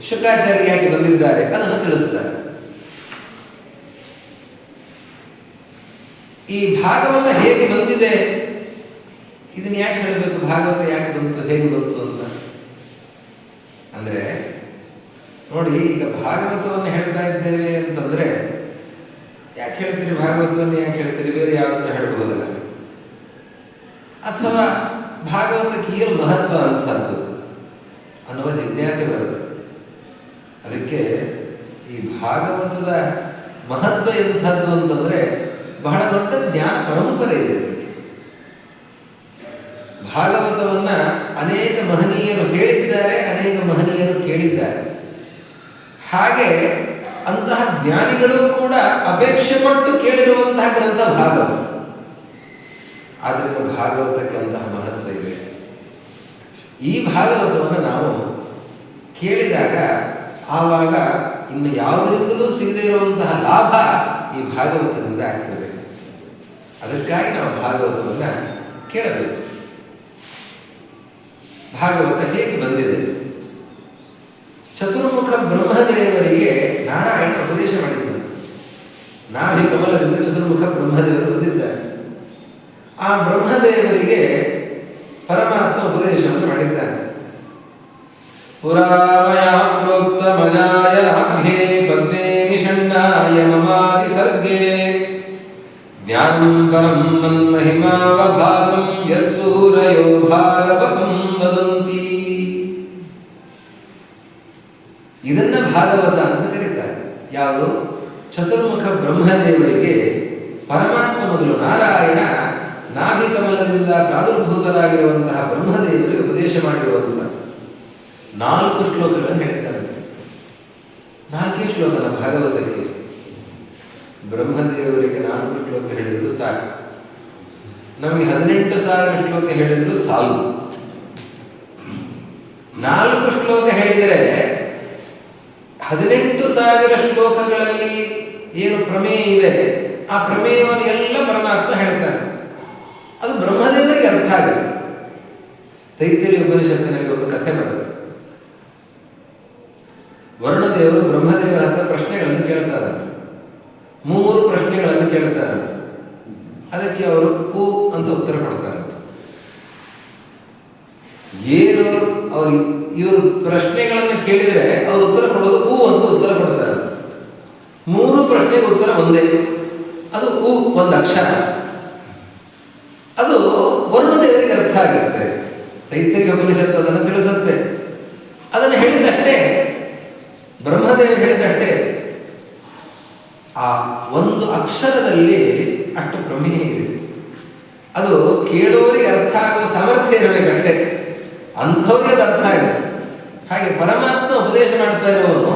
ಶುಕಾಚಾರ್ಯ ಯಾಕೆ ಬಂದಿದ್ದಾರೆ ಅದನ್ನು ತಿಳಿಸ್ತಾರೆ. ಈ ಭಾಗವತ ಹೇಗೆ ಬಂದಿದೆ ಇದನ್ನು ಯಾಕೆ ಹೇಳಬೇಕು? ಭಾಗವತ ಯಾಕೆ ಬಂತು, ಹೇಗೆ ಬಂತು ಅಂತ ಅಂದ್ರೆ ನೋಡಿ, ಈಗ ಭಾಗವತವನ್ನು ಹೇಳ್ತಾ ಇದ್ದೇವೆ ಅಂತಂದ್ರೆ ಯಾಕೆ ಹೇಳ್ತೀರಿ ಭಾಗವತವನ್ನು, ಯಾಕೆ ಹೇಳ್ತೀರಿ, ಬೇರೆ ಯಾವುದನ್ನು ಹೇಳಬಹುದಲ್ಲ. ಅಥವಾ ಭಾಗವತಕ್ಕೆ ಏನು ಮಹತ್ವ ಅಂತದ್ದು ಅನ್ನುವ ಜಿಜ್ಞಾಸೆ ಬರುತ್ತೆ. ಅದಕ್ಕೆ ಈ ಭಾಗವತದ ಮಹತ್ವ ಎಂಥದ್ದು ಅಂತಂದ್ರೆ ಬಹಳ ದೊಡ್ಡ ಜ್ಞಾನ ಪರಂಪರೆ ಇದೆ. ಅದಕ್ಕೆ ಭಾಗವತವನ್ನ ಅನೇಕ ಮಹನೀಯರು ಹೇಳಿದ್ದಾರೆ, ಅನೇಕ ಮಹನೀಯರು ಕೇಳಿದ್ದಾರೆ. ಹಾಗೆ ಅಂತಹ ಜ್ಞಾನಿಗಳು ಕೂಡ ಅಪೇಕ್ಷೆ ಪಟ್ಟು ಕೇಳಿರುವಂತಹ ಗ್ರಂಥ ಭಾಗವತ. ಆದ್ದರಿಂದ ಭಾಗವತಕ್ಕೆ ಅಂತಹ ಮಹತ್ವ ಇದೆ. ಈ ಭಾಗವತವನ್ನು ನಾವು ಕೇಳಿದಾಗ ಆವಾಗ ಇನ್ನು ಯಾವುದರಿಂದಲೂ ಸಿಗದೇ ಇರುವಂತಹ ಲಾಭ ಈ ಭಾಗವತದಿಂದ ಆಗ್ತದೆ. ಅದಕ್ಕಾಗಿ ನಾವು ಭಾಗವತವನ್ನು ಕೇಳಬೇಕು. ಭಾಗವತ ಹೇಗೆ ಬಂದಿದೆ? ಚತುರ್ಮುಖ ಬ್ರಹ್ಮದೇವರಿಗೆ ನಾರಾಯಣ ಉಪದೇಶ ಮಾಡಿದ್ದಂತೆ. ನಾಭಿ ಕಮಲದಿಂದ ಚತುರ್ಮುಖ ಬ್ರಹ್ಮದೇವರು ಬಂದಿದ್ದಾರೆ. ಆ ಬ್ರಹ್ಮದೇವರಿಗೆ ಪರಮಾತ್ಮ ಉಪದೇಶವನ್ನು ಮಾಡಿದ್ದಾನೆ. ಪುರಾಮಯ ಪ್ರೋಕ್ತ ಮಜಾಯ ಲಾಭ್ಯೇ ಪದ್ಮೇ ನಿಷಣ್ಣಾಯ ಮಮಾದಿ ಸರ್ಗೇ ಜ್ಞಾನಂ ಪರಂ ಮನ್ಮಹಿಮಾವಭಾಸಂ ಯತ್ಸೂರಯೋ ಭಾಗವತಂ ವದಂತಿ. ಇದನ್ನ ಭಾಗವತ ಅಂತ ಕರೀತಾರೆ. ಯಾವುದು? ಚತುರ್ಮುಖ ಬ್ರಹ್ಮದೇವರಿಗೆ ಪರಮಾತ್ಮ ಮೊದಲು ನಾರಾಯಣ ನಾಭಿ ಕಮಲದಿಂದ ಪ್ರಾದುರ್ಭೂತರಾಗಿರುವಂತಹ ಬ್ರಹ್ಮದೇವರಿಗೆ ಉಪದೇಶ ಮಾಡಿರುವಂತಹ 4 ಶ್ಲೋಕಗಳನ್ನು ಹೇಳಿದ್ದಾರಂತೆ. 4 ಶ್ಲೋಕನ ಭಾಗವತಕ್ಕೆ ಬ್ರಹ್ಮದೇವರಿಗೆ 4 ಶ್ಲೋಕ ಹೇಳಿದ್ರು ಸಾಕು. ನಮಗೆ 18,000 ಶ್ಲೋಕ ಹೇಳಿದ್ರು ಸಾಲು. 4 ಶ್ಲೋಕ ಹೇಳಿದರೆ 18,000 ಶ್ಲೋಕಗಳಲ್ಲಿ ಏನು ಪ್ರಮೇಯ ಇದೆ ಆ ಪ್ರಮೇಯವನ್ನು ಎಲ್ಲ ಪರಮಾತ್ಮ ಹೇಳ್ತಾರೆ. ಅದು ಬ್ರಹ್ಮದೇವರಿಗೆ ಅರ್ಥ ಆಗುತ್ತೆ. ತೈತ್ತಿರೀಯ ಉಪನಿಷತ್ತಿನಲ್ಲಿ ಒಂದು ಕಥೆ ಬರುತ್ತೆ. ವರುಣದೇವರು ಬ್ರಹ್ಮದೇವರ ಹತ್ರ ಪ್ರಶ್ನೆಗಳನ್ನು ಕೇಳ್ತಾರಂತೆ. 3 ಪ್ರಶ್ನೆಗಳನ್ನು ಕೇಳ್ತಾರಂತೆ. ಅದಕ್ಕೆ ಅವರು ಹೂ ಅಂತ ಉತ್ತರ ಕೊಡ್ತಾರಂತೆ. ಏನು ಅವರು ಇವರು ಪ್ರಶ್ನೆಗಳನ್ನು ಕೇಳಿದರೆ ಅವರು ಉತ್ತರ ಕೊಡೋದು ಹೂ ಅಂತ ಉತ್ತರ ಕೊಡ್ತಾರಂತೆ. 3 ಪ್ರಶ್ನೆಗೆ ಉತ್ತರ ಒಂದೇ. ಅದು ಉ ಒಂದು ಅಕ್ಷರ, ಅದು ವರುಣದೇವರಿಗೆ ಅರ್ಥ ಆಗುತ್ತೆ. ತೈತ್ರಿಕ ಉಪನಿಷತ್ತು ಅದನ್ನು ತಿಳಿಸುತ್ತೆ. ಅದನ್ನು ಹೇಳಿದ್ದಷ್ಟೇ, ಬ್ರಹ್ಮದೇವರು ಹೇಳಿದ್ದಷ್ಟೇ. ಆ ಒಂದು ಅಕ್ಷರದಲ್ಲಿ ಅಷ್ಟು ಪ್ರಮೇಯ ಇದೆ. ಅದು ಕೇಳೋರಿಗೆ ಅರ್ಥ ಆಗುವ ಸಾಮರ್ಥ್ಯ ಇರಬೇಕಷ್ಟೇ, ಅಂಥವ್ರಿಗೆ ಅದು ಅರ್ಥ ಆಗುತ್ತೆ. ಹಾಗೆ ಪರಮಾತ್ಮ ಉಪದೇಶ ಮಾಡ್ತಾ ಇರುವವನು,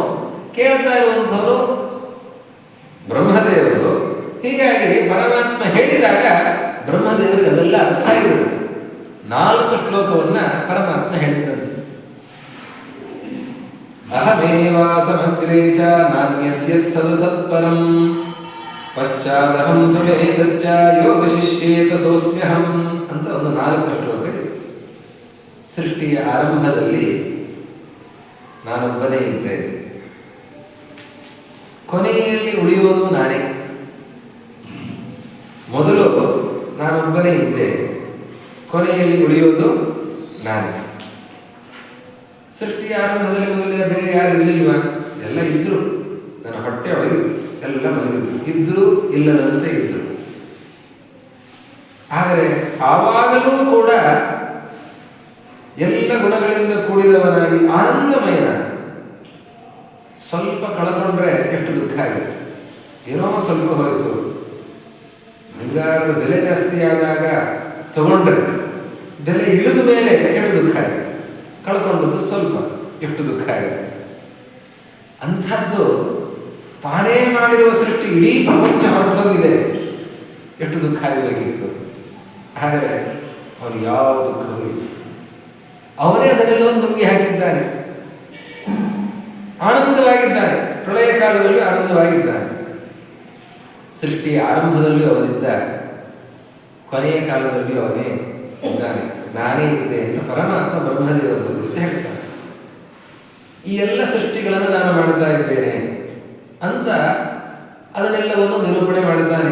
ಕೇಳ್ತಾ ಇರುವಂಥವರು ಬ್ರಹ್ಮದೇವರು. ಹೀಗಾಗಿ ಪರಮಾತ್ಮ ಹೇಳಿದಾಗ ಬ್ರಹ್ಮದೇವರಿಗೆ ಅದೆಲ್ಲ ಅರ್ಥ ಆಗಿಬಿಡುತ್ತೆ. 4 ಶ್ಲೋಕವನ್ನ ಪರಮಾತ್ಮ ಹೇಳಿದ್ದಂತೆ. ಅಹಮೇವ ಸಮಗ್ರೇ ಚ ನಾನ್ಯದ್ಯತ್ ಸದಸತ್ಪರಂ ಪಶ್ಚಾದಹಂ ತ್ವಮೇತಚ್ಚ ಯೋಗಶಿಷ್ಯೇತ ಸೋಸ್ಮ್ಯಹಂ ಅಂತ ಒಂದು 4 ಶ್ಲೋಕ ಇದೆ. ಸೃಷ್ಟಿಯ ಆರಂಭದಲ್ಲಿ ನಾನೊಬ್ಬನೇ ಇದ್ದೆ, ಕೊನೆಯಲ್ಲಿ ಉಳಿಯೋದು ನಾನೇ. ಮೊದಲು ನಾನೊಬ್ಬನೇ ಇದ್ದೆ, ಕೊನೆಯಲ್ಲಿ ಉಳಿಯೋದು ನಾನೇ. ಸೃಷ್ಟಿಯ ಆರಂಭದಲ್ಲಿ ಮೊದಲೇ ಬೇರೆ ಯಾರು ಇರಲಿಲ್ವಾ? ಎಲ್ಲ ಇದ್ರು, ನನ್ನ ಹೊಟ್ಟೆ ಒಳಗಿದ್ರು, ಎಲ್ಲ ಮಲಗಿದ್ರು, ಇದ್ರು ಇಲ್ಲದಂತೆ ಇದ್ರು. ಆದರೆ ಆವಾಗಲೂ ಕೂಡ ಎಲ್ಲ ಗುಣಗಳಿಂದ ಕೂಡಿದವನಾಗಿ ಆನಂದಮಯನ. ಸ್ವಲ್ಪ ಕಳ್ಕೊಂಡ್ರೆ ಎಷ್ಟು ದುಃಖ ಆಗುತ್ತೆ. ಏನೋ ಸ್ವಲ್ಪ ಹೋಯಿತು, ಬಂಗಾರದ ಬೆಲೆ ಜಾಸ್ತಿ ಆದಾಗ ತಗೊಂಡ್ರೆ ಬೆಲೆ ಇಳಿದ ಮೇಲೆ ಎಷ್ಟು ದುಃಖ ಆಗುತ್ತೆ. ಕಳ್ಕೊಂಡದ್ದು ಸ್ವಲ್ಪ ಎಷ್ಟು ದುಃಖ ಆಗುತ್ತೆ. ಅಂಥದ್ದು ತಾನೇ ಮಾಡಿರುವ ಸೃಷ್ಟಿ ಇಡೀ ಪ್ರಪಂಚ ಹೊರಟೋಗಿದೆ, ಎಷ್ಟು ದುಃಖ ಆಗಬೇಕಿತ್ತು. ಆದರೆ ಅವನು ಯಾವ ದುಃಖವೂ ಇಲ್ಲ. ಅವನೇ ಅದನ್ನೆಲ್ಲವನ್ನು ನುಂಗಿ ಹಾಕಿದ್ದಾನೆ, ಆನಂದವಾಗಿದ್ದಾನೆ. ಪ್ರಳಯ ಕಾಲದಲ್ಲಿ ಆನಂದವಾಗಿದ್ದಾನೆ. ಸೃಷ್ಟಿಯ ಆರಂಭದಲ್ಲಿ ಅವನಿದ್ದ, ಕೊನೆಯ ಕಾಲದಲ್ಲಿ ಅವನೇ ಇದ್ದಾನೆ. ನಾನೇ ಇದ್ದೆ ಅಂತ ಪರಮಾತ್ಮ ಬ್ರಹ್ಮದೇವರನ್ನು ಕುರಿತು ಹೇಳ್ತಾನೆ. ಈ ಎಲ್ಲ ಸೃಷ್ಟಿಗಳನ್ನು ನಾನು ಮಾಡ್ತಾ ಇದ್ದೇನೆ ಅಂತ ಅದನ್ನೆಲ್ಲವನ್ನು ನಿರೂಪಣೆ ಮಾಡುತ್ತಾನೆ.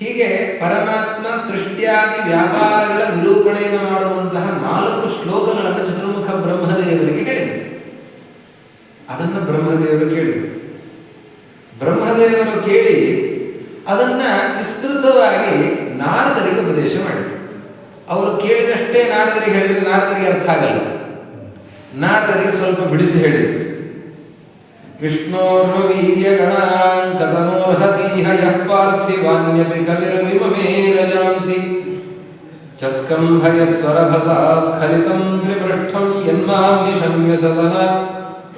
ಹೀಗೆ ಪರಮಾತ್ಮ ಸೃಷ್ಟಿಯಾದಿ ವ್ಯಾಪಾರಗಳ ನಿರೂಪಣೆಯನ್ನು ಮಾಡುವಂತಹ 4 ಶ್ಲೋಕಗಳನ್ನು ಚತುರ್ಮುಖ ಬ್ರಹ್ಮದೇವರಿಗೆ ಹೇಳಿದರು. ಅದನ್ನು ಬ್ರಹ್ಮದೇವರು ಕೇಳಿದರು. ಬ್ರಹ್ಮದೇವರು ಕೇಳಿ ಅದನ್ನ ವಿಸ್ತೃತವಾಗಿ ನಾರದರಿಗೆ ಉಪದೇಶ ಮಾಡಿದರು. ಅವರು ಕೇಳಿದಷ್ಟೇ ನಾರದರಿಗೆ ಹೇಳಿದರೆ ನಾರದರಿಗೆ ಅರ್ಥ ಆಗಲ್ಲ. ನಾರದರಿಗೆ ಸ್ವಲ್ಪ ಬಿಡಿಸಿ ಹೇಳಿದರು. ವಿಷ್ಣೋರ್ವೀರ್ಯಗಣಾನ್ ಕಥನೋರ್ಹತೀಹ ಯಃ ಪಾರ್ಥಿವಾನ್ಯಪಿ ಕವಿರ್ವಿಮಮೇ ರಜಾಂಸಿ ಚಸ್ಕಂಭಯಸ್ವರಭಸಾ ಸ್ಖಲಿತಂ ತ್ರಿಪೃಷ್ಠಂ ಯನ್ಮಾಂ ನಿಶಮ್ಯ ಸದನ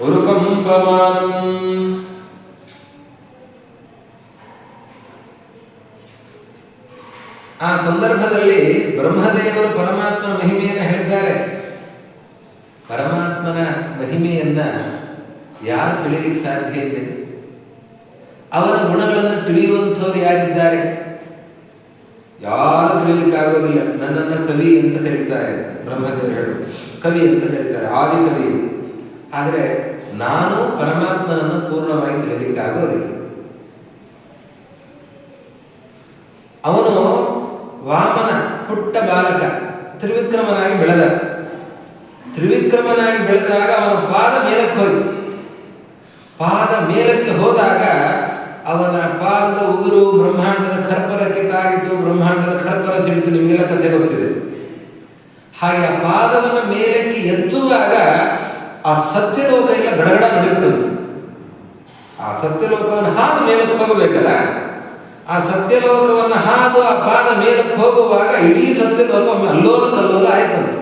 ಉರುಕಂಪಮಾನಂ. ಆ ಸಂದರ್ಭದಲ್ಲಿ ಬ್ರಹ್ಮದೇವರು ಪರಮಾತ್ಮನ ಮಹಿಮೆಯನ್ನು ಹೇಳ್ತಾರೆ. ಪರಮಾತ್ಮನ ಮಹಿಮೆಯನ್ನ ಯಾರು ತಿಳಿಯಲಿಕ್ಕೆ ಸಾಧ್ಯ ಇದೆ? ಅವನ ಗುಣಗಳನ್ನು ತಿಳಿಯುವಂಥವ್ರು ಯಾರಿದ್ದಾರೆ? ಯಾರು ತಿಳಿಯಲಿಕ್ಕಾಗೋದಿಲ್ಲ. ನನ್ನನ್ನು ಕವಿ ಅಂತ ಕರೀತಾರೆ, ಬ್ರಹ್ಮದೇವರು ಹೇಳು, ಕವಿ ಅಂತ ಕರೀತಾರೆ, ಆದಿಕವಿ. ಆದರೆ ನಾನು ಪರಮಾತ್ಮನನ್ನು ಪೂರ್ಣವಾಗಿ ತಿಳಿಯಲಿಕ್ಕಾಗೋದಿಲ್ಲ. ಅವನು ವಾಮನ ಪುಟ್ಟ ಬಾಲಕ, ತ್ರಿವಿಕ್ರಮನಾಗಿ ಬೆಳೆದ. ತ್ರಿವಿಕ್ರಮನಾಗಿ ಬೆಳೆದಾಗ ಅವನ ಪಾದ ಮೇಲಕ್ಕೆ ಹೋಯಿತು. ಪಾದ ಮೇಲಕ್ಕೆ ಹೋದಾಗ ಅವನ ಪಾದದ ಉಗುರು ಬ್ರಹ್ಮಾಂಡದ ಖರ್ಪರಕ್ಕೆ ತಾಗಿತು. ಬ್ರಹ್ಮಾಂಡದ ಖರ್ಪರ ಸಿಡಿತು, ನಿಮಗೆಲ್ಲ ಕಥೆ ಗೊತ್ತಿದೆ. ಹಾಗೆ ಆ ಪಾದವನ್ನು ಮೇಲಕ್ಕೆ ಎತ್ತುವಾಗ ಆ ಸತ್ಯಲೋಕ ಎಲ್ಲ ಗಡಗಡ ನಡುತ್ತಂತೆ. ಆ ಸತ್ಯಲೋಕವನ್ನು ಹಾದು ಮೇಲಕ್ಕೆ ಹೋಗಬೇಕಲ್ಲ, ಆ ಸತ್ಯಲೋಕವನ್ನು ಹಾದು ಆ ಪಾದ ಮೇಲಕ್ಕೆ ಹೋಗುವಾಗ ಇಡೀ ಸತ್ಯಲೋಕ ಒಮ್ಮೆ ಅಲ್ಲೋಲ ಕಲ್ಲೋಲ ಆಯ್ತಂತೆ.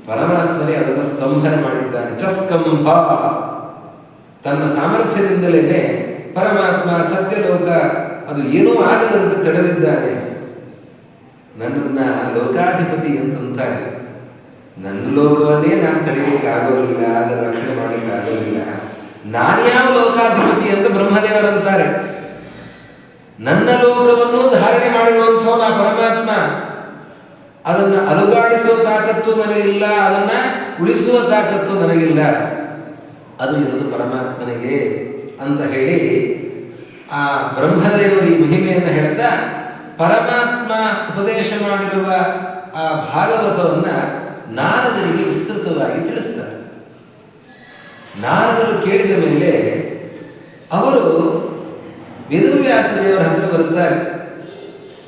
ಪರಮಾತ್ಮನೇ ಅದನ್ನು ಸ್ತಂಭನೆ ಮಾಡಿದ್ದಾನೆ. ಚಸ್ಕಂಭ, ತನ್ನ ಸಾಮರ್ಥ್ಯದಿಂದಲೇ ಪರಮಾತ್ಮ ಸತ್ಯಲೋಕ ಅದು ಏನೂ ಆಗದಂತೆ ತಡೆದಿದ್ದಾನೆ. ನನ್ನನ್ನ ಲೋಕಾಧಿಪತಿ ಅಂತಂತಾರೆ. ನನ್ನ ಲೋಕವನ್ನೇ ನಾನು ತಡೆಯಲಿಕ್ಕಾಗೋದಿಲ್ಲ, ಅದರ ರಕ್ಷಣೆ ಮಾಡಲಿಕ್ಕಾಗೋದಿಲ್ಲ. ನಾನ್ಯಾವ ಲೋಕಾಧಿಪತಿ ಅಂತ ಬ್ರಹ್ಮದೇವರಂತಾರೆ. ನನ್ನ ಲೋಕವನ್ನು ಧಾರಣೆ ಮಾಡಿರುವಂಥವನ ಪರಮಾತ್ಮ. ಅದನ್ನು ಅಲುಗಾಡಿಸುವ ತಾಕತ್ತು ನನಗಿಲ್ಲ, ಅದನ್ನ ಉಳಿಸುವ ತಾಕತ್ತು ನನಗಿಲ್ಲ. ಅದು ಇರೋದು ಪರಮಾತ್ಮನಿಗೆ ಅಂತ ಹೇಳಿ ಆ ಬ್ರಹ್ಮದೇವರು ಈ ಮಹಿಮೆಯನ್ನು ಹೇಳ್ತಾ ಪರಮಾತ್ಮ ಉಪದೇಶ ಮಾಡಿರುವ ಆ ಭಾಗವತವನ್ನ ನಾರದರಿಗೆ ವಿಸ್ತೃತವಾಗಿ ತಿಳಿಸ್ತಾರೆ. ನಾರದರು ಕೇಳಿದ ಮೇಲೆ ಅವರು ವೇದವ್ಯಾಸ ದೇವರ ಹತ್ರ ಬರುತ್ತಾರೆ.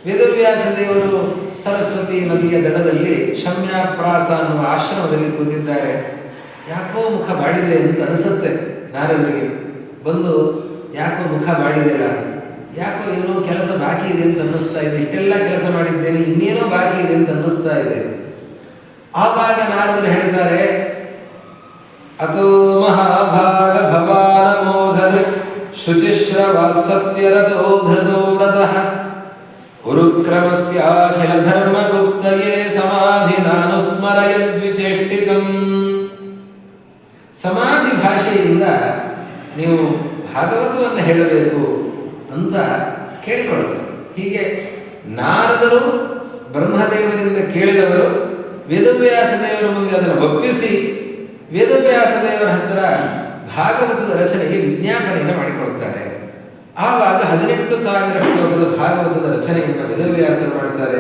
ವೇದವ್ಯಾಸ ದೇವರು ಸರಸ್ವತಿ ನದಿಯ ದಡದಲ್ಲಿ ಶಮ್ಯಾಪ್ರಾಸ ಅನ್ನುವ ಆಶ್ರಮದಲ್ಲಿ ಕೂತಿದ್ದಾರೆ. ಯಾಕೋ ಮುಖ ಬಾಡಿದೆ ಅಂತ ಅನಿಸುತ್ತೆ ನಾರದರಿಗೆ. ಬಂದು ಯಾಕೋ ಮುಖ ಬಾಡಿದೆಲ್ಲ, ಯಾಕೋ ಏನೋ ಕೆಲಸ ಬಾಕಿ ಇದೆ ಅಂತ ಅನ್ನಿಸ್ತಾ ಇದೆ, ಇಷ್ಟೆಲ್ಲ ಕೆಲಸ ಮಾಡಿದ್ದೇನೆ, ಇನ್ನೇನೋ ಬಾಕಿ ಇದೆ ಅಂತ ಅನ್ನಿಸ್ತಾ ಇದೆ. ಆವಾಗ ನಾರದರು ಹೇಳ್ತಾರೆ, ಅಥೋ ಮಹಾಭಾಗ ಭವಾನ ಮೋಘದ ಶುಚಿಶ್ರವಾ ಸತ್ಯರಥೋ ಧೃತೋ ವ್ರತಃ ಉರುಕ್ರಮಸ್ಯಾಖಿಲ ಧರ್ಮಗುಪ್ತಯೇ ಸಮಾಧಿನಾನುಸ್ಮರಯದ್ವಿಚೇಷ್ಟಿತಂ. ಸಮಾಧಿ ಭಾಷೆಯಿಂದ ನೀವು ಭಾಗವತವನ್ನು ಹೇಳಬೇಕು ಅಂತ ಕೇಳಿಕೊಳ್ತಾರೆ. ಹೀಗೆ ನಾರದರು ಬ್ರಹ್ಮದೇವರಿಂದ ಕೇಳಿದವರು ವೇದವ್ಯಾಸ ದೇವರ ಮುಂದೆ ಅದನ್ನು ಒಪ್ಪಿಸಿ ವೇದವ್ಯಾಸ ದೇವರ ಹತ್ತಿರ ಭಾಗವತದ ರಚನೆಗೆ ವಿಜ್ಞಾಪನೆಯನ್ನು ಮಾಡಿಕೊಳ್ತಾರೆ. ಆವಾಗ 18,000 ಶ್ಲೋಕದ ಭಾಗವತದ ರಚನೆಯನ್ನು ವೇದವ್ಯಾಸರು ಮಾಡ್ತಾರೆ.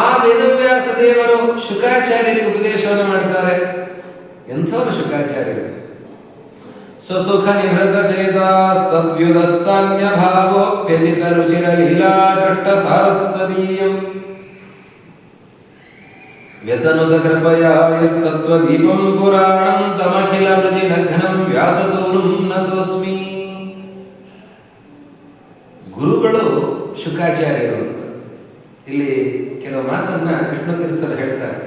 ಆ ವೇದವ್ಯಾಸ ದೇವರು ಶುಕಾಚಾರ್ಯರಿಗೆ ಉಪದೇಶವನ್ನು ಮಾಡ್ತಾರೆ. ಎಂಥವರು ಶುಕಾಚಾರ್ಯರು? ಸ್ವಸುಖ ನಿಭೃತ ಚೇತಾಸ್ತದ್ವ್ಯುದಸ್ತಾನ್ಯ ಭಾವೋಪ್ಯಜಿತ ರುಚಿರ ಲೀಲಾ ಕೃಷ್ಟ ಸಾರಸ್ತದೀಯಂ ವ್ಯತನುತ ಕೃಪಯಾ ಯಸ್ತತ್ವ ದೀಪಂ ಪುರಾಣಂ ತಮಖಿಲ ಮೃಜಿನಘ್ನಂ ವ್ಯಾಸಸೂನುಂ ನತೋಸ್ಮಿ. ಗುರುಗಳು ಶುಕಾಚಾರ್ಯರು ಅಂತ ಇಲ್ಲಿ ಕೆಲವು ಮಾತನ್ನ ವಿಷ್ಣು ತೀರ್ಥರು ಹೇಳ್ತಾರೆ.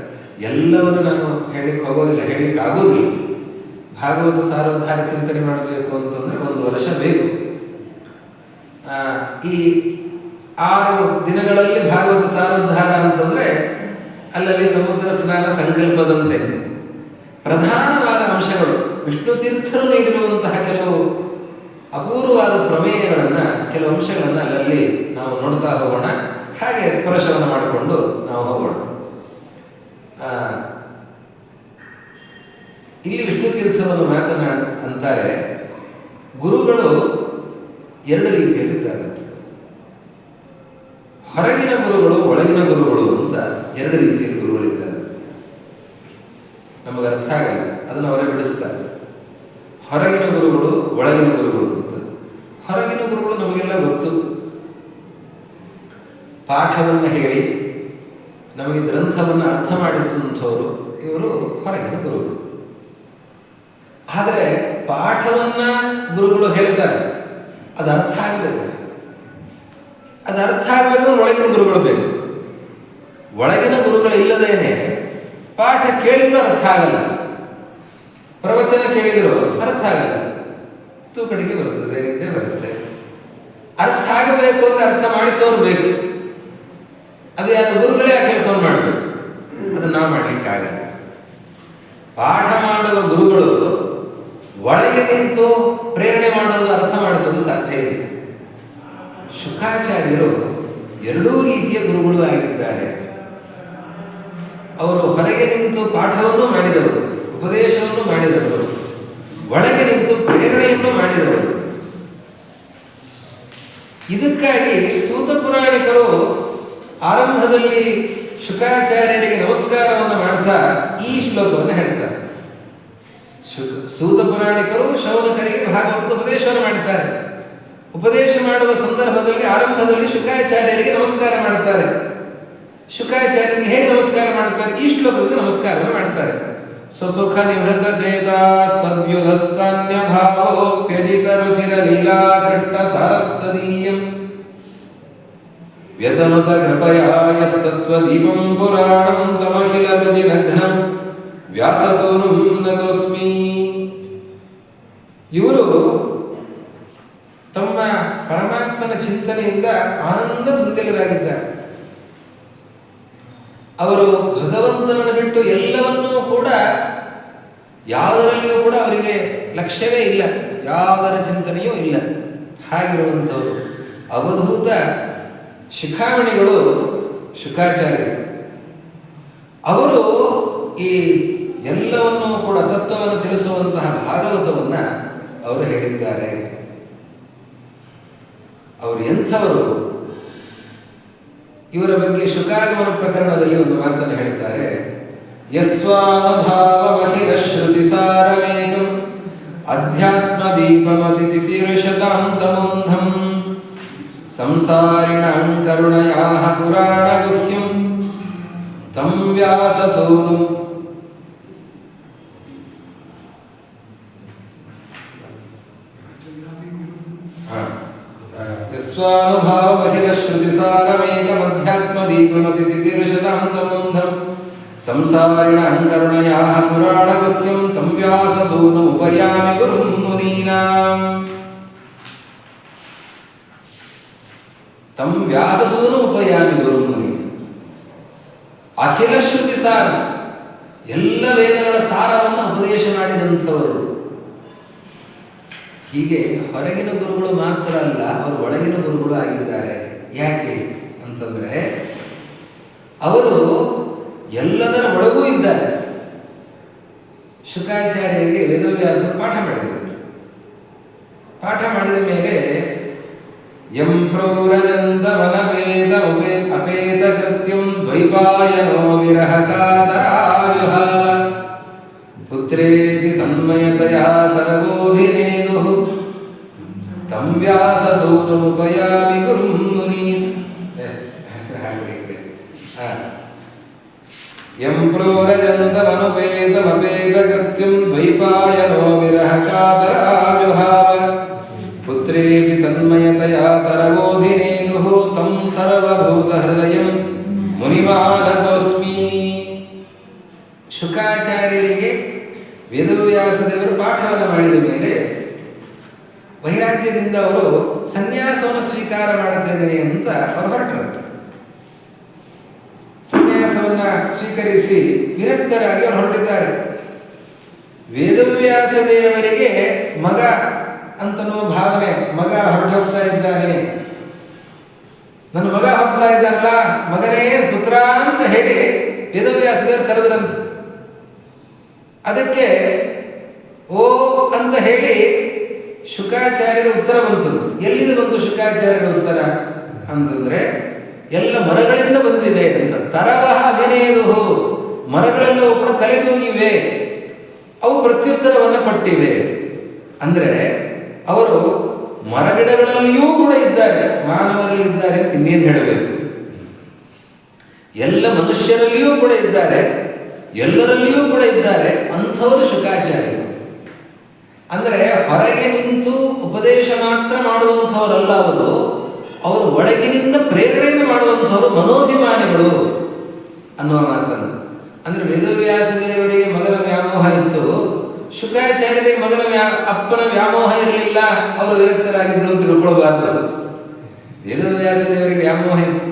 ಎಲ್ಲವನ್ನು ನಾನು ಹೇಳಲಿಕ್ಕೆ ಹೋಗೋದಿಲ್ಲ, ಹೇಳಲಿಕ್ಕೆ ಆಗೋದಿಲ್ಲ. ಭಾಗವತ ಸಾರೋದ್ಧಾರ ಚಿಂತನೆ ಮಾಡಬೇಕು ಅಂತಂದ್ರೆ 1 ವರ್ಷ ಬೇಕು. ಈ 6 ದಿನಗಳಲ್ಲಿ ಭಾಗವತ ಸಾರೋದ್ಧಾರ ಅಂತಂದ್ರೆ ಅಲ್ಲಲ್ಲಿ ಸಮುದ್ರ ಸ್ನಾನ ಸಂಕಲ್ಪದಂತೆ ಪ್ರಧಾನವಾದ ಅಂಶಗಳು ವಿಷ್ಣು ತೀರ್ಥರು ನೀಡಿರುವಂತಹ ಕೆಲವು ಅಪೂರ್ವವಾದ ಪ್ರಮೇಯಗಳನ್ನು, ಕೆಲವು ಅಂಶಗಳನ್ನು ಅಲ್ಲಲ್ಲಿ ನಾವು ನೋಡ್ತಾ ಹೋಗೋಣ. ಹಾಗೆ ಸ್ಪರ್ಶವನ್ನು ಮಾಡಿಕೊಂಡು ನಾವು ಹೋಗೋಣ. ಇಲ್ಲಿ ವಿಷ್ಣು ತೀರ್ಥರನ್ನು ಅಂತಾರೆ, ಗುರುಗಳು 2 ರೀತಿಯಲ್ಲಿದ್ದಾರೆ. ಹೊರಗಿನ ಗುರುಗಳು, ಒಳಗಿನ ಗುರುಗಳು ಅಂತ 2 ರೀತಿಯಲ್ಲಿ ಗುರುಗಳಿದ್ದಾರೆ. ನಮಗೆ ಅರ್ಥ ಆಗಲ್ಲ, ಅದನ್ನು ಅವರೇ ಬಿಡಿಸ್ತಾರೆ. ಹೊರಗಿನ ಗುರುಗಳು, ಒಳಗಿನ ಗುರುಗಳು ಅಂತ. ಹೊರಗಿನ ಗುರುಗಳು ನಮಗೆಲ್ಲ ಗೊತ್ತು. ಪಾಠವನ್ನು ಹೇಳಿ ನಮಗೆ ಗ್ರಂಥವನ್ನು ಅರ್ಥ ಮಾಡಿಸುವಂಥವರು ಇವರು ಹೊರಗಿನ ಗುರುಗಳು. ಆದರೆ ಪಾಠವನ್ನ ಗುರುಗಳು ಹೇಳ್ತಾರೆ, ಅದು ಅರ್ಥ ಆಗಬೇಕಲ್ಲ. ಅದು ಅರ್ಥ ಆಗಬೇಕಂದ್ರೆ ಒಳಗಿನ ಗುರುಗಳು ಬೇಕು. ಒಳಗಿನ ಗುರುಗಳಿಲ್ಲದೇನೆ ಪಾಠ ಕೇಳಿದ್ರು ಅರ್ಥ ಆಗಲ್ಲ, ಪ್ರವಚನ ಕೇಳಿದ್ರು ಅರ್ಥ ಆಗಲ್ಲ, ತೂಕಡಿಗೆ ಬರುತ್ತದೆ, ನಿದ್ದೆ ಬರುತ್ತೆ. ಅರ್ಥ ಆಗಬೇಕು ಅಂದ್ರೆ ಅರ್ಥ ಮಾಡಿಸೋರು ಬೇಕು. ಅದು ಯಾರು? ಗುರುಗಳೇ ಆ ಕೆಲಸವನ್ನು ಮಾಡಬೇಕು. ಅದನ್ನು ನಾವು ಮಾಡಲಿಕ್ಕೆ ಆಗಲ್ಲ. ಪಾಠ ಮಾಡುವ ಗುರುಗಳು ಒಳಗೆ ನಿಂತು ಪ್ರೇರಣೆ ಮಾಡೋದು, ಅರ್ಥ ಮಾಡಿಸೋದು ಸಾಧ್ಯ ಇಲ್ಲ. ಶುಕಾಚಾರ್ಯರು 2 ರೀತಿಯ ಗುರುಗಳು ಆಗಿದ್ದಾರೆ. ಅವರು ಹೊರಗೆ ನಿಂತು ಪಾಠವನ್ನು ಮಾಡಿದವರು, ಉಪದೇಶವನ್ನು ಮಾಡಿದವರು, ಒಳಗೆ ನಿಂತು ಪ್ರೇರಣೆಯನ್ನು ಮಾಡಿದವರು. ಇದಕ್ಕಾಗಿ ಸೂತ ಪುರಾಣಿಕರು ಆರಂಭದಲ್ಲಿ ಶುಕಾಚಾರ್ಯರಿಗೆ ನಮಸ್ಕಾರವನ್ನು ಮಾಡ್ತಾ ಈ ಶ್ಲೋಕವನ್ನು ಹೇಳ್ತಾರೆ. ಸೂತ ಪುರಾಣಿಕರು ಶೌನಕರಿಗೆ ಭಾಗವತದ ಉಪದೇಶವನ್ನು ಮಾಡ್ತಾರೆ. ಉಪದೇಶ ಮಾಡುವ ಸಂದರ್ಭದಲ್ಲಿ ಆರಂಭದಲ್ಲಿ ಶುಕಾಚಾರ್ಯರಿಗೆ ನಮಸ್ಕಾರ ಮಾಡ್ತಾರೆ. ಶುಕಾಚಾರ್ಯರಿಗೆ ಹೇಗೆ ನಮಸ್ಕಾರ ಮಾಡ್ತಾರೆ? ಈ ಶ್ಲೋಕದಿಂದ ನಮಸ್ಕಾರವನ್ನು ಮಾಡ್ತಾರೆ. ಸ್ವಸುಖ ನಿವೃತ ಚೇತಾಸ್ತದ್ವ್ಯುದಸ್ತಾನ್ಯ ಭಾವೋಪ್ಯಜಿತ ರುಚಿರ ಲೀಲಾ ಕೃಷ್ಟ ಸಾರಸ್ತದೀಯಂ ವ್ಯತನುತ ಕೃಪಯಾ ಯಸ್ತತ್ವ ದೀಪಂ ಪುರಾಣಂ ತಮಖಿಲ ಮೃಜಿನಘ್ನಂ ವ್ಯಾಸಸೂನುಂ ನತೋಸ್ಮಿ. ಇವರು ತಮ್ಮ ಪರಮಾತ್ಮನ ಚಿಂತನೆಯಿಂದ ಆನಂದ ತುಂಬಿದರಾಗಿದ್ದಾರೆ. ಅವರು ಭಗವಂತನನ್ನು ಬಿಟ್ಟು ಎಲ್ಲವನ್ನೂ ಕೂಡ, ಯಾವುದರಲ್ಲಿಯೂ ಕೂಡ ಅವರಿಗೆ ಲಕ್ಷ್ಯವೇ ಇಲ್ಲ, ಯಾವುದರ ಚಿಂತನೆಯೂ ಇಲ್ಲ. ಹಾಗಿರುವಂಥವರು ಅವಧೂತ ಶಿಖಾಮಣಿಗಳು ಶುಕಾಚಾರ್ಯರು. ಅವರು ಈ ಎಲ್ಲವನ್ನೂ ಕೂಡ ತತ್ವವನ್ನು ತಿಳಿಸುವಂತಹ ಭಾಗವತವನ್ನ ಅವರು ಹೇಳಿದ್ದಾರೆ. ಅವರು ಎಂಥವರು? ಇವರ ಬಗ್ಗೆ ಶುಕಾಗಮನ ಪ್ರಕರಣದಲ್ಲಿ ಒಂದು ಮಾತನ್ನು ಹೇಳ್ತಾರೆ. ಯಸ್ವಾನುಭಾವಮಖಿಲ ಶ್ರುತಿ ಸಾರಮೇಕಂ ಅಧ್ಯಾತ್ಮ ದೀಪಮತಿ ತಿತಿರ್ಷತಾಂ ತಮೋಂಧಂ ಸಂಸಾರಿಣಾಂ ಕರುಣಯಾಃ ಪುರಾಣಗುಹ್ಯಂ ತಂ ವ್ಯಾಸಸೂನು ಯಸ್ವಾನುಭಾವಮಖಿಲಶ್ರುತಿಸಾರಮೇಕಮಧ್ಯಾತ್ಮದೀಪಮತಿತಿತಿರ್ಷತಾಂತಮೋಂಧಂ ಸಂಸಾರಿಣಾಂ ಕರುಣಯಾಃ ಪುರಾಣಗುಹ್ಯಂ ತಂ ವ್ಯಾಸಸೂನುಪಯಾಮಿ ಗುರುಂ ಮುನೀನಾಂ. ತಂ ವ್ಯಾಸಸೂನು ಉಪಯಾಮಿ ಗುರುಂ ಮುನೀನಾಂ. ಅಖಿಲ ಶ್ರುತಿ ಸಾರ, ಎಲ್ಲ ವೇದಗಳ ಸಾರವನ್ನು ಉಪದೇಶ ಮಾಡಿದಂಥವರು. ಹೀಗೆ ಹೊರಗಿನ ಗುರುಗಳು ಮಾತ್ರ ಅಲ್ಲ, ಅವರು ಒಳಗಿನ ಗುರುಗಳು ಆಗಿದ್ದಾರೆ. ಯಾಕೆ ಅಂತಂದ್ರೆ ಅವರು ಎಲ್ಲದರ ಒಳಗೂ ಇದ್ದಾರೆ. ಶುಕಾಚಾರ್ಯರಿಗೆ ವೇದವ್ಯಾಸರು ಪಾಠ ಮಾಡಿದರು. ಪಾಠ ಮಾಡಿದ ಮೇಲೆ ಯಂ ಪ್ರೌರಜಂತಮನಪೇತ ಅಪೇತ ಕೃತ್ಯಂ ದ್ವೈಪಾಯನೋ ವಿರಹ ಕಾತರಾಯುಹಾವ ಪುತ್ರೇತಿ ತನ್ಮಯತಯಾ ತರಗೋಭಿನೇದುಃ ತಂ ವ್ಯಾಸಸೂನುಪಯಾಮಿ ಗುರುಂ ಮುನೀಂ. ಯಂ ಪ್ರೌರಜಂತಮನುಪೇತಮಪೇತ ಕೃತ್ಯಂ ದ್ವೈಪಾಯನೋ ವಿರಹ ಕಾತರಾಯುಹಾವ ಪುತ್ರೇತಿ ತನ್ಮಯತಯಾ ತರಗೋಭಿನೇದುಃ ತಂ ಸರ್ವಭೂತಹೃದಯಂ ಮುನಿಮಾನತೋಸ್ಮಿ. ಶುಕಾಚಾರ್ಯರಿಗೆ ವೇದವ್ಯಾಸದೇವರು ಪಾಠವನ್ನು ಮಾಡಿದ ಮೇಲೆ ವೈರಾಗ್ಯದಿಂದ ಅವರು ಸನ್ಯಾಸವನ್ನು ಸ್ವೀಕಾರ ಮಾಡುತ್ತೇನೆ ಅಂತ ಅವರು ಹೊರಟರಂತೆ. ಸನ್ಯಾಸವನ್ನ ಸ್ವೀಕರಿಸಿ ವಿರಕ್ತರಾಗಿ ಅವರು ಹೊರಟಿದ್ದಾರೆ. ವೇದವ್ಯಾಸದೇವರಿಗೆ ಮಗ ಅಂತನೋ ಭಾವನೆ, ಮಗ ಹೊರಟು ಹೋಗ್ತಾ ಇದ್ದಾನೆ, ನನ್ನ ಮಗ ಹೋಗ್ತಾ ಇದ್ದಾನಲ್ಲ, ಮಗನೇ ಪುತ್ರ ಅಂತ ಹೇಳಿ ವೇದವ್ಯಾಸದೇವರು ಕರೆದ್ರಂತೆ. ಅದಕ್ಕೆ ಓ ಅಂತ ಹೇಳಿ ಶುಕಾಚಾರ್ಯರ ಉತ್ತರ ಬಂತಂತೆ. ಎಲ್ಲಿಂದ ಬಂತು ಶುಕಾಚಾರ್ಯರ ಉತ್ತರ ಅಂತಂದ್ರೆ ಎಲ್ಲ ಮರಗಳಿಂದ ಬಂದಿದೆ ಅಂತ. ತರವಹ ಅಭಿನೇದುಹು, ಮರಗಳೆಲ್ಲವೂ ಕೂಡ ತಲೆದೂಗಿವೆ, ಅವು ಪ್ರತ್ಯುತ್ತರವನ್ನು ಕೊಟ್ಟಿವೆ. ಅಂದ್ರೆ ಅವರು ಮರಗಿಡಗಳಲ್ಲಿಯೂ ಕೂಡ ಇದ್ದಾರೆ, ಮಾನವರಲ್ಲಿದ್ದಾರೆ ಅಂತ ಇನ್ನೇನು ಹೇಳಬೇಕು. ಎಲ್ಲ ಮನುಷ್ಯರಲ್ಲಿಯೂ ಕೂಡ ಇದ್ದಾರೆ, ಎಲ್ಲರಲ್ಲಿಯೂ ಕೂಡ ಇದ್ದಾರೆ ಅಂಥವರು ಶುಕಾಚಾರ್ಯರು. ಅಂದರೆ ಹೊರಗೆ ನಿಂತು ಉಪದೇಶ ಮಾತ್ರ ಮಾಡುವಂಥವರಲ್ಲ ಅವರು, ಅವರು ಒಳಗಿನಿಂದ ಪ್ರೇರಣೆಯನ್ನು ಮಾಡುವಂಥವರು ಮನೋಭಿಮಾನಿಗಳು ಅನ್ನುವ ಮಾತನ್ನು. ಅಂದರೆ ವೇದವ್ಯಾಸ ದೇವರಿಗೆ ಮಗನ ವ್ಯಾಮೋಹ ಇತ್ತು, ಶುಕಾಚಾರ್ಯರಿಗೆ ಅಪ್ಪನ ವ್ಯಾಮೋಹ ಇರಲಿಲ್ಲ, ಅವರು ವಿರಕ್ತರಾಗಿದ್ರು ಅಂತ ತಿಳ್ಕೊಳ್ಬಾರ್ದು. ವೇದವ್ಯಾಸ ದೇವರಿಗೆ ವ್ಯಾಮೋಹ ಇತ್ತು.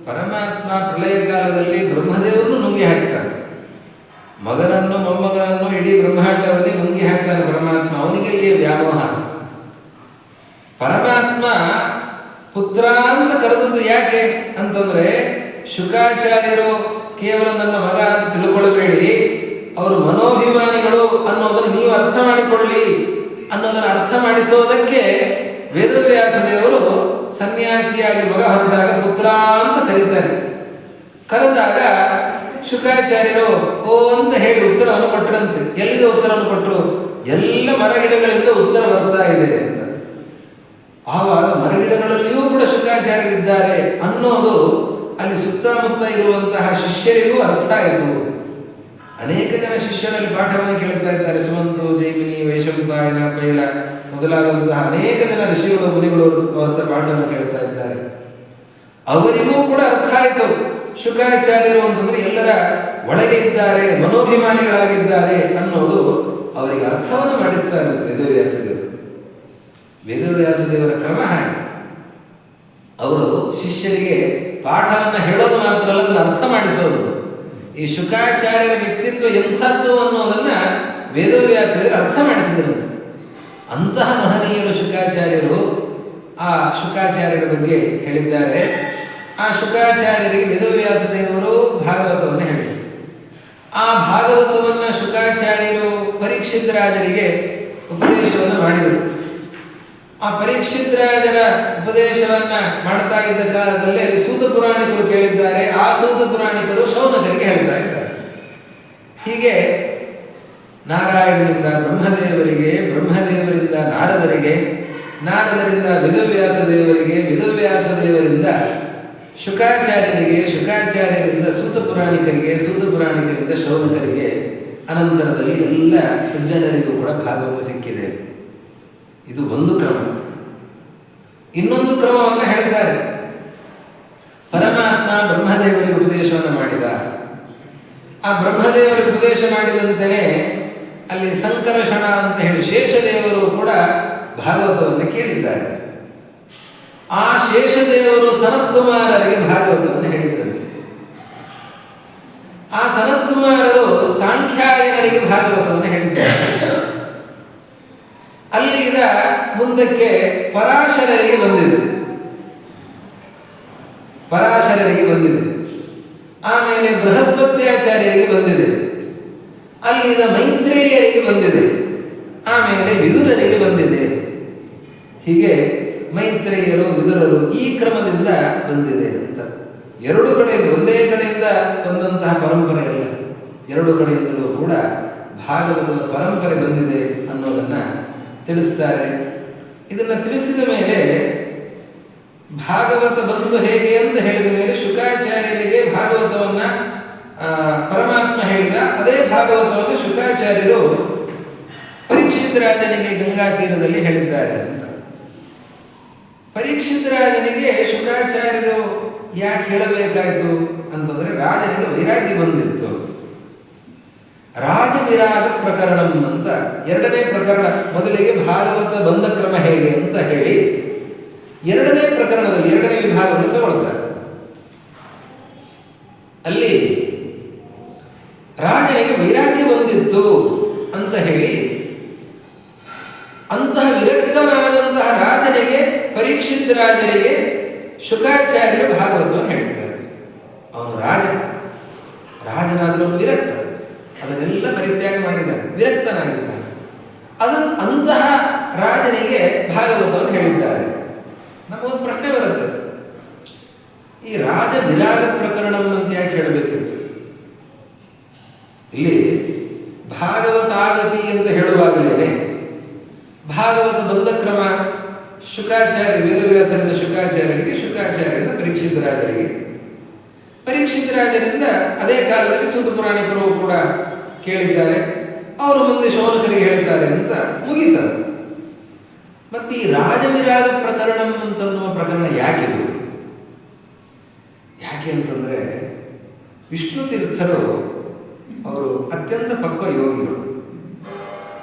ಪರಮಾತ್ಮ ಪ್ರಳಯ ಕಾಲದಲ್ಲಿ ಬ್ರಹ್ಮದೇವರನ್ನು ನುಂಗಿ ಹಾಕ್ತಾನೆ, ಮಗನನ್ನು ಮೊಮ್ಮಗನನ್ನು ಇಡೀ ಬ್ರಹ್ಮಾಂಡವನ್ನೇ ನುಂಗಿ ಹಾಕ್ತಾನೆ ಪರಮಾತ್ಮ. ಅವನಿಗೆಲ್ಲಿಯ ವ್ಯಾಮೋಹ. ಪರಮಾತ್ಮ ಪುತ್ರ ಅಂತ ಕರೆದದ್ದು ಯಾಕೆ ಅಂತಂದ್ರೆ ಶುಕಾಚಾರ್ಯರು ಕೇವಲ ನನ್ನ ಮಗ ಅಂತ ತಿಳ್ಕೊಳ್ಬೇಡಿ, ಅವರು ಮನೋಭಿಮಾನಿಗಳು ಅನ್ನೋದನ್ನು ನೀವು ಅರ್ಥ ಮಾಡಿಕೊಳ್ಳಿ ಅನ್ನೋದನ್ನು ಅರ್ಥ ಮಾಡಿಸೋದಕ್ಕೆ ವೇದವ್ಯಾಸ ದೇವರು ಸನ್ಯಾಸಿಯಾಗಿ ಮಗ ಹೊರಟಾಗ ಪುತ್ರ ಅಂತ ಕರೀತಾರೆ. ಕರೆದಾಗ ಶುಕಾಚಾರ್ಯರು ಓ ಅಂತ ಹೇಳಿ ಉತ್ತರವನ್ನು ಕೊಟ್ಟರಂತೆ. ಎಲ್ಲಿಂದ ಉತ್ತರವನ್ನು ಕೊಟ್ಟರು? ಎಲ್ಲ ಮರಗಿಡಗಳಿಂದ ಉತ್ತರ ಬರ್ತಾ ಇದೆ ಅಂತ. ಆವಾಗ ಮರಗಿಡಗಳಲ್ಲಿಯೂ ಕೂಡ ಶುಕಾಚಾರ್ಯರಿದ್ದಾರೆ ಅನ್ನೋದು ಅಲ್ಲಿ ಸುತ್ತಮುತ್ತ ಇರುವಂತಹ ಶಿಷ್ಯರಿಗೂ ಅರ್ಥ ಆಯಿತು. ಅನೇಕ ಜನ ಶಿಷ್ಯರಲ್ಲಿ ಪಾಠವನ್ನು ಕೇಳ್ತಾ ಇದ್ದಾರೆ. ಸುಮಂತು, ಜೈಮಿನಿ, ವೈಶಂಪಾಯನ, ಪೈಲ ಮೊದಲಾದಂತಹ ಅನೇಕ ಜನ ಋಷಿಗಳು ಮುನಿಗಳು ಅವರ ಪಾಠವನ್ನು ಕೇಳ್ತಾ ಇದ್ದಾರೆ. ಅವರಿಗೂ ಕೂಡ ಅರ್ಥ ಆಯಿತು. ಶುಕಾಚಾರ್ಯರು ಅಂತಂದ್ರೆ ಎಲ್ಲರ ಒಳಗೆ ಇದ್ದಾರೆ, ಮನೋಭಿಮಾನಿಗಳಾಗಿದ್ದಾರೆ ಅನ್ನೋದು ಅವರಿಗೆ ಅರ್ಥವನ್ನು ಮಾಡಿಸ್ತಾರೆ ಅಂತ ವೇದವ್ಯಾಸದೇವರು. ವೇದವ್ಯಾಸದೇವರ ಕ್ರಮ ಹಾಗೆ. ಅವರು ಶಿಷ್ಯರಿಗೆ ಪಾಠವನ್ನು ಹೇಳೋದು ಮಾತ್ರ ಅಲ್ಲ, ಅದನ್ನು ಅರ್ಥ ಮಾಡಿಸೋದು. ಈ ಶುಕಾಚಾರ್ಯರ ವ್ಯಕ್ತಿತ್ವ ಎಂಥದ್ದು ಅನ್ನೋದನ್ನ ವೇದವ್ಯಾಸದೇವರು ಅರ್ಥ ಮಾಡಿಸಿದರಂತೆ. ಅಂತಹ ಮಹನೀಯರು ಶುಕಾಚಾರ್ಯರು. ಆ ಶುಕಾಚಾರ್ಯರ ಬಗ್ಗೆ ಹೇಳಿದ್ದಾರೆ. ಆ ಶುಕಾಚಾರ್ಯರಿಗೆ ವೇದವ್ಯಾಸದೇವರು ಭಾಗವತವನ್ನು ಹೇಳಿದರು. ಆ ಭಾಗವತವನ್ನು ಶುಕಾಚಾರ್ಯರು ಪರೀಕ್ಷಿತ್ ರಾಜರಿಗೆ ಉಪದೇಶವನ್ನು ಮಾಡಿದರು. ಆ ಪರೀಕ್ಷಿತ್ ರಾಜರ ಉಪದೇಶವನ್ನ ಮಾಡ್ತಾ ಇದ್ದ ಕಾಲದಲ್ಲಿ ಅಲ್ಲಿ ಸೂತ ಪುರಾಣಿಕರು ಕೇಳಿದ್ದಾರೆ. ಆ ಸೂತ ಪುರಾಣಿಕರು ಶೌನಕರಿಗೆ ಹೇಳ್ತಾ ಇದ್ದಾರೆ. ಹೀಗೆ ನಾರಾಯಣನಿಂದ ಬ್ರಹ್ಮದೇವರಿಗೆ, ಬ್ರಹ್ಮದೇವರಿಂದ ನಾರದರಿಗೆ, ನಾರದರಿಂದ ವೇದವ್ಯಾಸ ದೇವರಿಗೆ, ವೇದವ್ಯಾಸ ದೇವರಿಂದ ಶುಕಾಚಾರ್ಯರಿಗೆ, ಶುಕಾಚಾರ್ಯರಿಂದ ಸೂತ ಪುರಾಣಿಕರಿಗೆ, ಸೂತ ಪುರಾಣಿಕರಿಂದ ಶೌನಕರಿಗೆ, ಅನಂತರದಲ್ಲಿ ಎಲ್ಲ ಸಜ್ಜನರಿಗೂ ಕೂಡ ಭಾಗವತ ಸಿಕ್ಕಿದೆ. ಇದು ಒಂದು ಕ್ರಮ. ಇನ್ನೊಂದು ಕ್ರಮವನ್ನು ಹೇಳ್ತಾರೆ. ಪರಮಾತ್ಮ ಬ್ರಹ್ಮದೇವರಿಗೆ ಉಪದೇಶವನ್ನು ಮಾಡಿದ. ಆ ಬ್ರಹ್ಮದೇವರಿಗೆ ಉಪದೇಶ ಮಾಡಿದಂತೆಯೇ ಅಲ್ಲಿ ಸಂಕರ್ಷಣ ಅಂತ ಹೇಳಿ ಶೇಷದೇವರು ಕೂಡ ಭಾಗವತವನ್ನು ಕೇಳಿದ್ದಾರೆ. ಆ ಶೇಷದೇವರು ಸನತ್ ಕುಮಾರರಿಗೆ ಭಾಗವತವನ್ನು ಹೇಳಿದ್ರಂತೆ. ಆ ಸನತ್ ಕುಮಾರರು ಸಾಂಖ್ಯಾಯನರಿಗೆ ಭಾಗವತವನ್ನು ಹೇಳಿದ್ದಾರೆ. ಅಲ್ಲಿಂದ ಮುಂದಕ್ಕೆ ಪರಾಶರರಿಗೆ ಬಂದಿದೆ. ಪರಾಶರರಿಗೆ ಬಂದಿದೆ. ಆಮೇಲೆ ಬೃಹಸ್ಪತ್ಯಾಚಾರ್ಯರಿಗೆ ಬಂದಿದೆ. ಅಲ್ಲಿಂದ ಮೈತ್ರೇಯರಿಗೆ ಬಂದಿದೆ. ಆಮೇಲೆ ವಿದುರರಿಗೆ ಬಂದಿದೆ. ಹೀಗೆ ಮೈತ್ರೇಯರು, ವಿದುರರು ಈ ಕ್ರಮದಿಂದ ಬಂದಿದೆ ಅಂತ. ಎರಡು ಕಡೆಯಲ್ಲಿ, ಒಂದೇ ಕಡೆಯಿಂದ ಬಂದಂತಹ ಪರಂಪರೆ ಅಲ್ಲ, ಎರಡು ಕಡೆಯಿಂದಲೂ ಕೂಡ ಭಾಗವತದ ಪರಂಪರೆ ಬಂದಿದೆ ಅನ್ನೋದನ್ನು ತಿಳಿಸ್ತಾರೆ. ಇದನ್ನು ತಿಳಿಸಿದ ಮೇಲೆ ಭಾಗವತ ಬಂತು ಹೇಗೆ ಅಂತ ಹೇಳಿದ ಮೇಲೆ ಶುಕಾಚಾರ್ಯರಿಗೆ ಭಾಗವತವನ್ನು ಪರಮಾತ್ಮ ಹೇಳಿದ. ಅದೇ ಭಾಗವತವನ್ನು ಶುಕಾಚಾರ್ಯರು ಪರೀಕ್ಷಿತ್ ರಾಜನಿಗೆ ಗಂಗಾ ತೀರದಲ್ಲಿ ಹೇಳಿದ್ದಾರೆ ಅಂತ. ಪರೀಕ್ಷಿತ್ ರಾಜನಿಗೆ ಶುಕಾಚಾರ್ಯರು ಯಾಕೆ ಹೇಳಬೇಕಾಯಿತು ಅಂತಂದರೆ ರಾಜನಿಗೆ ವೈರಾಗ್ಯ ಬಂದಿತ್ತು. ರಾಜವಿರಾಗ ಪ್ರಕರಣ ಅಂತ ಎರಡನೇ ಪ್ರಕರಣ. ಮೊದಲಿಗೆ ಭಾಗವತ ಬಂದ ಕ್ರಮ ಹೇಗೆ ಅಂತ ಹೇಳಿ ಎರಡನೇ ಪ್ರಕರಣದಲ್ಲಿ ಎರಡನೇ ವಿಭಾಗವನ್ನು ತಗೊಳ್ತಾರೆ. ಅಲ್ಲಿ ರಾಜನಿಗೆ ವೈರಾಗ್ಯ ಬಂದಿತ್ತು ಅಂತ ಹೇಳಿ ಅಂತಹ ವಿರಕ್ತನಾದಂತಹ ರಾಜನಿಗೆ, ಪರೀಕ್ಷಿತ್ ರಾಜನಿಗೆ ಶುಕಾಚಾರ್ಯರು ಭಾಗವತವನ್ನು ಹೇಳಿದ್ದಾರೆ. ಅವನು ರಾಜನಾದರೂ ವಿರಕ್ತ, ಅದನ್ನೆಲ್ಲ ಪರಿತ್ಯಾಗ ಮಾಡಿದ್ದಾನೆ, ವಿರಕ್ತನಾಗಿದ್ದಾನೆ. ಅಂತಹ ರಾಜನಿಗೆ ಭಾಗವತವನ್ನು ಹೇಳಿದ್ದಾರೆ. ನಮಗೊಂದು ಪ್ರಶ್ನೆ ಬರುತ್ತೆ, ಈ ರಾಜ ವಿರಾಗ ಪ್ರಕರಣ ಅಂತ ಯಾಕೆ ಹೇಳಬೇಕಿತ್ತು? ಇಲ್ಲಿ ಭಾಗವತಾಗತಿ ಅಂತ ಹೇಳುವಾಗಲೇ ಭಾಗವತ ಬಂದ ಕ್ರಮ ಶುಕಾಚಾರ್ಯ, ವೇದವ್ಯಾಸರಿಂದ ಶುಕಾಚಾರ್ಯರಿಗೆ, ಶುಕಾಚಾರ್ಯರಿಂದ ಪರೀಕ್ಷಿತ್ ರಾಜರಿಗೆ, ಪರೀಕ್ಷಿತ್ ರಾಜರಿಂದ ಅದೇ ಕಾಲದಲ್ಲಿ ಸೂತ ಪುರಾಣಿಕರು ಕೂಡ ಕೇಳಿದ್ದಾರೆ. ಅವರು ಮುಂದೆ ಶೌನಕರಿಗೆ ಹೇಳ್ತಾರೆ ಅಂತ ಮುಗೀತಾರೆ. ಮತ್ತು ಈ ರಾಜವಿರಾಗ ಪ್ರಕರಣ ಅಂತನ್ನುವ ಪ್ರಕರಣ ಯಾಕಿದು? ಯಾಕೆ ಅಂತಂದರೆ ವಿಷ್ಣು ತೀರ್ಥರು ಅವರು ಅತ್ಯಂತ ಪಕ್ವ ಯೋಗಿಗಳು.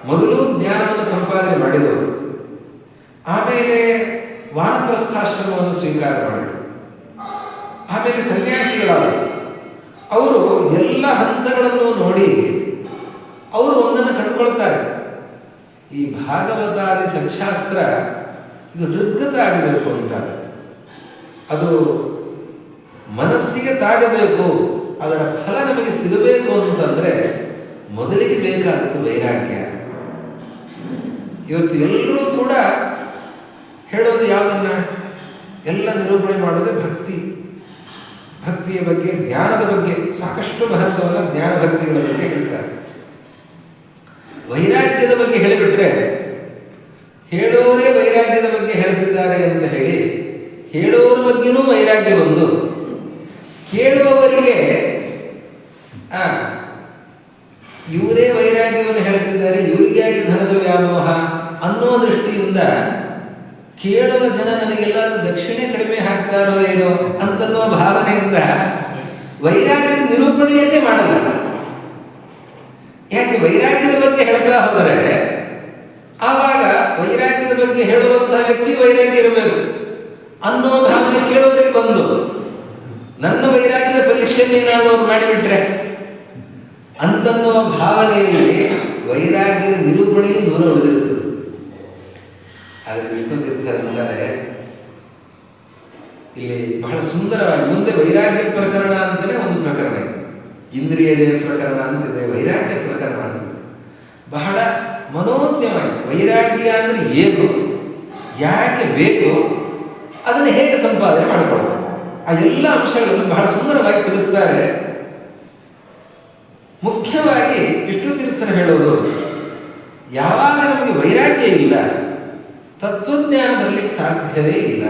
ಮೊದಲು ಜ್ಞಾನವನ್ನು ಸಂಪಾದನೆ ಮಾಡಿದವರು, ಆಮೇಲೆ ವಾನಪ್ರಸ್ಥಾಶ್ರಮವನ್ನು ಸ್ವೀಕಾರ ಮಾಡಿದರು, ಆಮೇಲೆ ಸನ್ಯಾಸಿಗಳಾದರು. ಅವರು ಎಲ್ಲ ಹಂತಗಳನ್ನು ನೋಡಿ ಅವರು ಒಂದನ್ನು ಕಂಡುಕೊಳ್ತಾರೆ, ಈ ಭಾಗವತಾದಿ ಸಚ್ಚಾಸ್ತ್ರ ಇದು ಹೃದ್ಗತ ಆಗಬೇಕು ಅಂತಾರೆ. ಅದು ಮನಸ್ಸಿಗೆ ತಾಗಬೇಕು, ಅದರ ಫಲ ನಮಗೆ ಸಿಗಬೇಕು ಅಂತಂದರೆ ಮೊದಲಿಗೆ ಬೇಕಾದದ್ದು ವೈರಾಗ್ಯ. ಇವತ್ತು ಎಲ್ಲರೂ ಕೂಡ ಹೇಳೋದು ಯಾವುದನ್ನ? ಎಲ್ಲ ನಿರೂಪಣೆ ಮಾಡೋದೇ ಭಕ್ತಿ. ಭಕ್ತಿಯ ಬಗ್ಗೆ, ಜ್ಞಾನದ ಬಗ್ಗೆ ಸಾಕಷ್ಟು ಮಹತ್ವವನ್ನು ಜ್ಞಾನ ಭಕ್ತಿಗಳ ಬಗ್ಗೆ ಹೇಳ್ತಾರೆ. ವೈರಾಗ್ಯದ ಬಗ್ಗೆ ಹೇಳಿಬಿಟ್ರೆ, ಹೇಳೋರೇ ವೈರಾಗ್ಯದ ಬಗ್ಗೆ ಹೇಳ್ತಿದ್ದಾರೆ ಅಂತ ಹೇಳಿ ಹೇಳೋರ ಬಗ್ಗೆನೂ ವೈರಾಗ್ಯ ಬಂದು ಕೇಳುವವರಿಗೆ ಇವರೇ ವೈರಾಗ್ಯವನ್ನು ಹೇಳ್ತಿದ್ದಾರೆ, ಇವರಿಗೆ ಯಾಕೆ ಧನದ ವ್ಯಾಮೋಹ ಅನ್ನೋ ದೃಷ್ಟಿಯಿಂದ ಕೇಳುವ ಜನ ನನಗೆಲ್ಲ ದಕ್ಷಿಣೆ ಕಡಿಮೆ ಹಾಕ್ತಾರೋ ಏನೋ ಅಂತನ್ನೋ ಭಾವನೆಯಿಂದ ವೈರಾಗ್ಯದ ನಿರೂಪಣೆಯನ್ನೇ ಮಾಡಲ್ಲ. ಯಾಕೆ? ವೈರಾಗ್ಯದ ಬಗ್ಗೆ ಹೇಳ್ತಾ ಹೋದರೆ ಆವಾಗ ವೈರಾಗ್ಯದ ಬಗ್ಗೆ ಹೇಳುವಂತಹ ವ್ಯಕ್ತಿ ವೈರಾಗ್ಯ ಇರಬೇಕು ಅನ್ನೋ ಭಾವನೆ ಕೇಳೋರಿಗೆ ಬಂದು ನನ್ನ ವೈರಾಗ್ಯದ ಪರೀಕ್ಷೆಯನ್ನೇನಾದರೂ ಅವ್ರು ಮಾಡಿಬಿಟ್ರೆ ಅಂತನ್ನೋ ಭಾವನೆಯಲ್ಲಿ ವೈರಾಗ್ಯದ ನಿರೂಪಣೆಯೂ ದೂರ ಉಳಿದಿರುತ್ತದೆ. ಆದರೆ ವಿಷ್ಣು ತೀರ್ಥರಂತಾರೆ ಇಲ್ಲಿ ಬಹಳ ಸುಂದರವಾಗಿ ಮುಂದೆ ವೈರಾಗ್ಯ ಪ್ರಕರಣ ಅಂತಲೇ ಒಂದು ಪ್ರಕರಣ ಇದೆ, ಇಂದ್ರಿಯ ದೇಹ ಪ್ರಕರಣ ಅಂತಿದೆ, ವೈರಾಗ್ಯ ಪ್ರಕರಣ ಅಂತಿದೆ. ಬಹಳ ಮನೋಜ್ಞವಾಗಿ ವೈರಾಗ್ಯ ಅಂದರೆ ಏನು, ಯಾಕೆ ಬೇಕು, ಅದನ್ನು ಹೇಗೆ ಸಂಪಾದನೆ ಮಾಡಿಕೊಳ್ಳೋದು, ಆ ಎಲ್ಲ ಅಂಶಗಳನ್ನು ಬಹಳ ಸುಂದರವಾಗಿ ತಿಳಿಸ್ತಾರೆ. ಮುಖ್ಯವಾಗಿ ವಿಷ್ಣು ತೀರ್ಥರು ಹೇಳೋದು, ಯಾವಾಗ ನಮಗೆ ವೈರಾಗ್ಯ ಇಲ್ಲ ತತ್ವಜ್ಞಾನ ಬರಲಿಕ್ಕೆ ಸಾಧ್ಯವೇ ಇಲ್ಲ.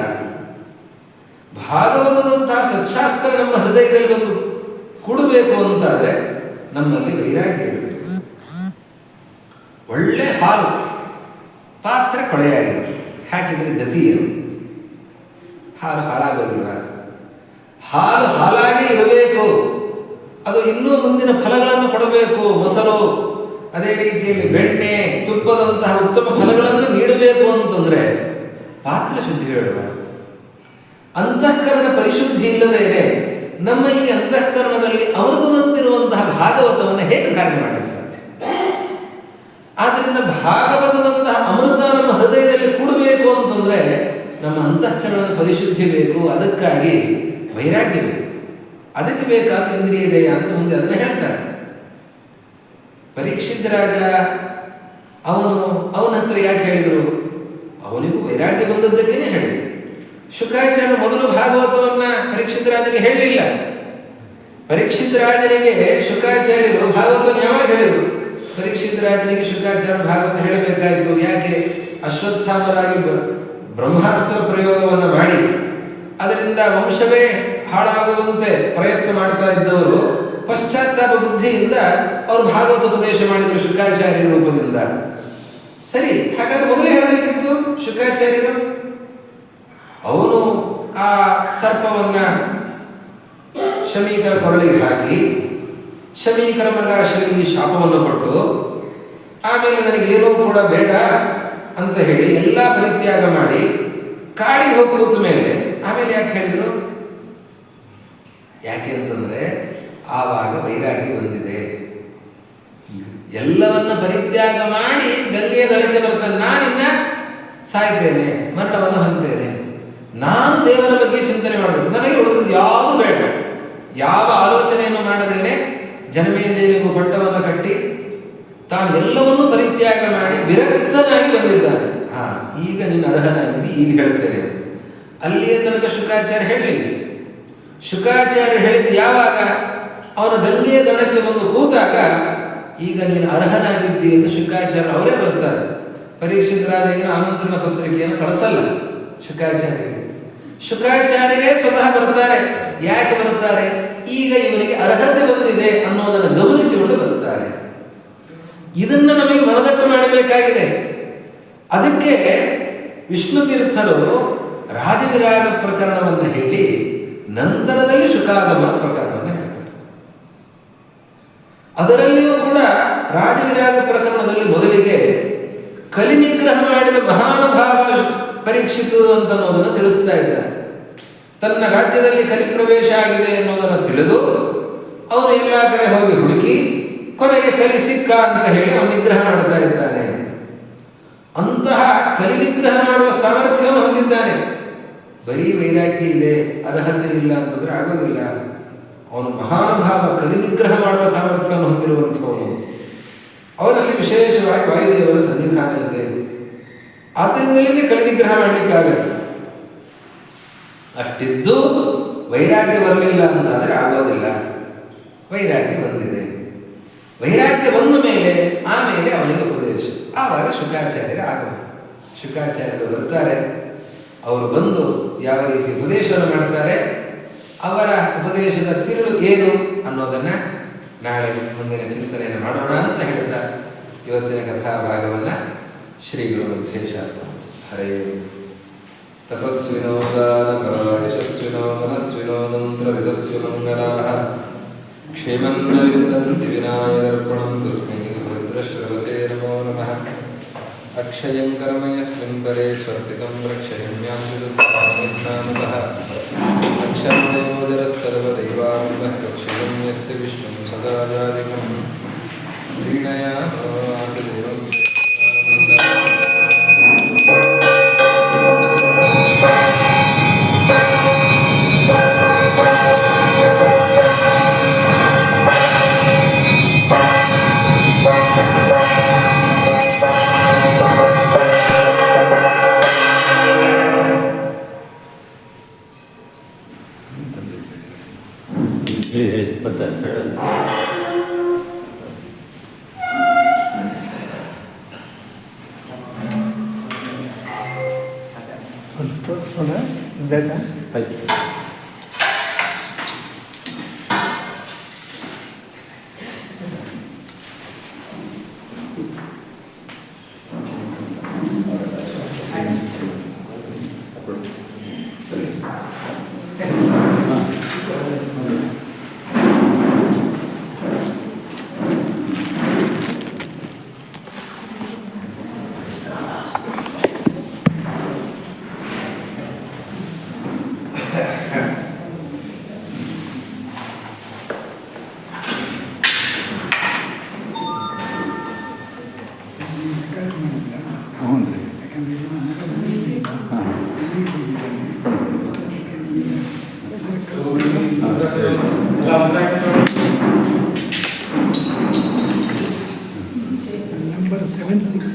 ಭಾಗವತದಂತಹ ಸಚ್ಚಾಸ್ತ್ರ ನಮ್ಮ ಹೃದಯದಲ್ಲಿ ಬಂದು ಕೂಡಬೇಕು ಅಂತಾದರೆ ನಮ್ಮಲ್ಲಿ ವೈರಾಗ್ಯ ಇರಬೇಕು. ಒಳ್ಳೆ ಹಾಲು, ಪಾತ್ರೆ ಕೊಳೆಯಾಗಿದೆ, ಹಾಕಿದರೆ ಗತಿ ಏನು? ಹಾಲು ಹಾಳಾಗೋದಿಲ್ವ? ಹಾಲು ಹಾಲಾಗೇ ಇರಬೇಕು, ಅದು ಇನ್ನೂ ಮುಂದಿನ ಫಲಗಳನ್ನು ಕೊಡಬೇಕು. ಮೊಸರು ಅದೇ ರೀತಿಯಲ್ಲಿ ಬೆಣ್ಣೆ, ತುಪ್ಪದಂತಹ ಉತ್ತಮ ಫಲಗಳನ್ನು ನೀಡಬೇಕು ಅಂತಂದ್ರೆ ಪಾತ್ರೆ ಶುದ್ಧಿ ಬೇಡವ? ಅಂತಃಕರಣ ಪರಿಶುದ್ಧಿ ಇಲ್ಲದೇನೆ ನಮ್ಮ ಈ ಅಂತಃಕರಣದಲ್ಲಿ ಅಮೃತದಂತಿರುವಂತಹ ಭಾಗವತವನ್ನು ಹೇಗೆ ಧಾರಣೆ ಮಾಡಲಿಕ್ಕೆ ಸಾಧ್ಯ? ಆದ್ದರಿಂದ ಭಾಗವತದಂತಹ ಅಮೃತ ನಮ್ಮ ಹೃದಯದಲ್ಲಿ ಕೂಡಬೇಕು ಅಂತಂದ್ರೆ ನಮ್ಮ ಅಂತಃಕರಣದ ಪರಿಶುದ್ಧಿ ಬೇಕು. ಅದಕ್ಕಾಗಿ ವೈರಾಗ್ಯ ಬೇಕು. ಅದಕ್ಕೆ ಬೇಕಾದ ಇಂದ್ರಿಯ ಜಯ ಅಂತ ಮುಂದೆ ಅದನ್ನು ಹೇಳ್ತಾರೆ. ಪರೀಕ್ಷಿತ್ ರಾಜ ಅವನ ಹತ್ರ ಯಾಕೆ ಹೇಳಿದರು? ಅವನಿಗೂ ವೈರಾಗ್ಯ ಬಂದದ್ದಕ್ಕೇನೆ ಹೇಳಿದರು. ಶುಕಾಚಾರ್ಯ ಮೊದಲು ಭಾಗವತವನ್ನ ಪರೀಕ್ಷಿತ್ ರಾಜನಿಗೆ ಹೇಳಲಿಲ್ಲ. ಪರೀಕ್ಷಿತ್ ರಾಜನಿಗೆ ಶುಕಾಚಾರ್ಯರು ಭಾಗವತವನ್ನು ಯಾವಾಗ ಹೇಳಿದರು? ಪರೀಕ್ಷಿತ್ ರಾಜನಿಗೆ ಶುಕಾಚಾರ್ಯ ಭಾಗವತ ಹೇಳಬೇಕಾಯಿತು. ಯಾಕೆ? ಅಶ್ವತ್ಥಾಮರಾಗಿ ಬ್ರಹ್ಮಾಸ್ತ್ರ ಪ್ರಯೋಗವನ್ನು ಮಾಡಿ ಅದರಿಂದ ವಂಶವೇ ಹಾಳಾಗುವಂತೆ ಪ್ರಯತ್ನ ಮಾಡ್ತಾ ಇದ್ದವರು ಪಶ್ಚಾತ್ತಾಪ ಬುದ್ಧಿಯಿಂದ ಅವರು ಭಾಗವತ ಉಪದೇಶ ಮಾಡಿದರು ಶುಕಾಚಾರ್ಯ ರೂಪದಿಂದ. ಸರಿ, ಹಾಗಾದ್ರೆ ಮೊದಲೇ ಹೇಳಬೇಕಿತ್ತು ಶುಕಾಚಾರ್ಯರು. ಅವನು ಆ ಸರ್ಪವನ್ನ ಶಮೀಕರ ಕೊರಳಿಗೆ ಹಾಕಿ ಶಮೀಕರ ಮಗ ಶೃಂಗಿ ಶಾಪವನ್ನು ಕೊಟ್ಟು ಆಮೇಲೆ ನನಗೇನೂ ಕೂಡ ಬೇಡ ಅಂತ ಹೇಳಿ ಎಲ್ಲ ಪರಿತ್ಯಾಗ ಮಾಡಿ ಕಾಡಿಗೆ ಹೋಗಿ ಕೂತ ಮೇಲೆ ಆಮೇಲೆ ಯಾಕೆ ಹೇಳಿದ್ರು? ಯಾಕೆ ಅಂತಂದ್ರೆ ಆವಾಗ ವೈರಾಗ್ಯ ಬಂದಿದೆ. ಎಲ್ಲವನ್ನ ಪರಿತ್ಯಾಗ ಮಾಡಿ ಗಂಗೆಯ ದಳಕ್ಕೆ ಬರ್ತಾನೆ. ನಾನಿನ್ನ ಸಾಯ್ತೇನೆ, ಮರಣವನ್ನು ಹೊಂದ್ತೇನೆ, ನಾನು ದೇವರ ಬಗ್ಗೆ ಚಿಂತನೆ ಮಾಡಬೇಕು, ನನಗೆ ಉಳಿದದ್ದು ಯಾವುದು ಬೇಡ. ಯಾವ ಆಲೋಚನೆಯನ್ನು ಮಾಡದೇನೆ ಜನಮೇಜಯನಿಗೂ ಪಟ್ಟವನ್ನು ಕಟ್ಟಿ ತಾನು ಎಲ್ಲವನ್ನೂ ಪರಿತ್ಯಾಗ ಮಾಡಿ ವಿರಕ್ತನಾಗಿ ಬಂದಿದ್ದಾನೆ. ಈಗ ನೀನು ಅರ್ಹನಾಗಿದ್ದಿ, ಈಗ ಹೇಳ್ತೇನೆ ಅಂತ. ಅಲ್ಲಿಯ ತನಕ ಶುಕಾಚಾರ್ಯ ಹೇಳಲಿಲ್ಲ. ಶುಕಾಚಾರ್ಯ ಹೇಳಿದ್ದು ಯಾವಾಗ? ಅವನ ಗಂಗೆಯ ದಡಕ್ಕೆ ಬಂದು ಕೂತಾಗ ಈಗ ನೀನು ಅರ್ಹನಾಗಿದ್ದಿ ಎಂದು ಶುಕಾಚಾರ್ಯ ಅವರೇ ಬರ್ತಾರೆ. ಪರೀಕ್ಷಿತ್ ರಾಜ ಏನು ಆಮಂತ್ರಣ ಪತ್ರಿಕೆಯನ್ನು ಕಳಿಸಲ್ಲ ಶುಕಾಚಾರ್ಯರಿಗೆ. ಶುಕಾಚಾರ್ಯರೇ ಸ್ವತಃ ಬರ್ತಾರೆ. ಯಾಕೆ ಬರ್ತಾರೆ? ಈಗ ಇವನಿಗೆ ಅರ್ಹತೆ ಬಂದಿದೆ ಅನ್ನೋದನ್ನು ಗಮನಿಸಿಕೊಂಡು ಬರ್ತಾರೆ. ಇದನ್ನ ನಮಗೆ ಮನದಟ್ಟು ಮಾಡಬೇಕಾಗಿದೆ. ಅದಕ್ಕೆ ವಿಷ್ಣು ತೀರ್ಥರು ರಾಜವಿರಾಗ ಪ್ರಕರಣವನ್ನು ಹೇಳಿ ನಂತರದಲ್ಲಿ ಶುಕಾಗಮನ ಪ್ರಕರಣವನ್ನು ಹೇಳ್ತಾರೆ. ಅದರಲ್ಲಿಯೂ ಕೂಡ ರಾಜವಿರಾಗ ಪ್ರಕರಣದಲ್ಲಿ ಮೊದಲಿಗೆ ಕಲಿನಿಗ್ರಹ ಮಾಡಿದ ಮಹಾನುಭಾವ ಪರೀಕ್ಷಿತು ಅಂತ ಅನ್ನೋದನ್ನು ತಿಳಿಸ್ತಾ ಇದ್ದಾರೆ. ತನ್ನ ರಾಜ್ಯದಲ್ಲಿ ಕಲಿಪ್ರವೇಶ ಆಗಿದೆ ಅನ್ನೋದನ್ನು ತಿಳಿದು ಅವನು ಎಲ್ಲ ಕಡೆ ಹೋಗಿ ಹುಡುಕಿ ಕೊನೆಗೆ ಕಲಿ ಸಿಕ್ಕ ಅಂತ ಹೇಳಿ ಅವನು ನಿಗ್ರಹ ಮಾಡ್ತಾ ಇದ್ದಾನೆ ಅಂತ. ಅಂತಹ ಕಲಿ ನಿಗ್ರಹ ಮಾಡುವ ಸಾಮರ್ಥ್ಯವನ್ನು ಹೊಂದಿದ್ದಾನೆ. ಬರೀ ವೈರಾಗ್ಯ ಇದೆ, ಅರ್ಹತೆ ಇಲ್ಲ ಅಂತಂದ್ರೆ ಆಗೋದಿಲ್ಲ. ಅವನು ಮಹಾನುಭಾವ, ಕಲಿ ನಿಗ್ರಹ ಮಾಡುವ ಸಾಮರ್ಥ್ಯವನ್ನು ಹೊಂದಿರುವಂಥವನು. ಅವನಲ್ಲಿ ವಿಶೇಷವಾಗಿ ವಾಯುದೇವರ ಸನ್ನಿಧಾನ ಇದೆ. ಆದ್ದರಿಂದಲೇ ಕಲಿ ನಿಗ್ರಹ ಮಾಡಲಿಕ್ಕಾಗತ್ತೆ. ಅಷ್ಟಿದ್ದು ವೈರಾಗ್ಯ ಬರಲಿಲ್ಲ ಅಂತಾದರೆ ಆಗೋದಿಲ್ಲ. ವೈರಾಗ್ಯ ಬಂದಿದೆ. ವೈರಾಗ್ಯ ಬಂದ ಮೇಲೆ ಆಮೇಲೆ ಅವನಿಗೆ ಉಪದೇಶ. ಆವಾಗ ಶುಕಾಚಾರ್ಯರ ಆಗಮನ. ಶುಕಾಚಾರ್ಯರು ಬರ್ತಾರೆ. ಅವರು ಬಂದು ಯಾವ ರೀತಿ ಉಪದೇಶವನ್ನು ಮಾಡ್ತಾರೆ, ಅವರ ಉಪದೇಶದ ತಿರುಳು ಏನು ಅನ್ನೋದನ್ನ ನಾಳೆ ಮುಂದಿನ ಚಿಂತನೆಯನ್ನು ಮಾಡೋಣ ಅಂತ ಹೇಳ್ತಾ ಇವತ್ತಿನ ಕಥಾಭಾಗವನ್ನು ಶ್ರೀ ಗುರು ಮಧ್ಯೇಶ ಹರೇ. ತಪಸ್ವಿನೋ ದಾನಪರ ಯಶಸ್ವಿನೋ ಮನಸ್ವಿನೋ ಮಂತ್ರವಿದಸ್ಸು ಮಂಗಲಾಃ ಕ್ಷೇಮನ್ನ ವಿಂದಂತಿ ವಿನಾಯಕರ್ಪಣಂ ತಸ್ಮೈ ಸುಭದ್ರಶ್ರವಸೇ ನಮೋ ನಮಃ. ಅಕ್ಷಯಂ ಕರ್ಮಯಸ್ಮಿನ್ ಪರೇ ಸ್ವರ್ಪಿತಂ ರಕ್ಷಯಮ್ಯಾಮೃತಃ ಅಕ್ಷರಯೋಜರಃ ಸರ್ವದೈವಾರಂಭಃ ತತ್ಶಿವಂ ಯಸ್ಯ ವಿಶ್ವಂ ಸದಾಜಾದಿಕಂ ಪ್ರೀಣಯಾಮೋ ವಾಸುದೇವಂ. ಬೇಕಾ? ಆಯ್ತು. ಹ್ಞೂ ರೀ. ಹಾಂ ಕಳಿಸ್ತೀವಿ. ನಂಬರ್ 76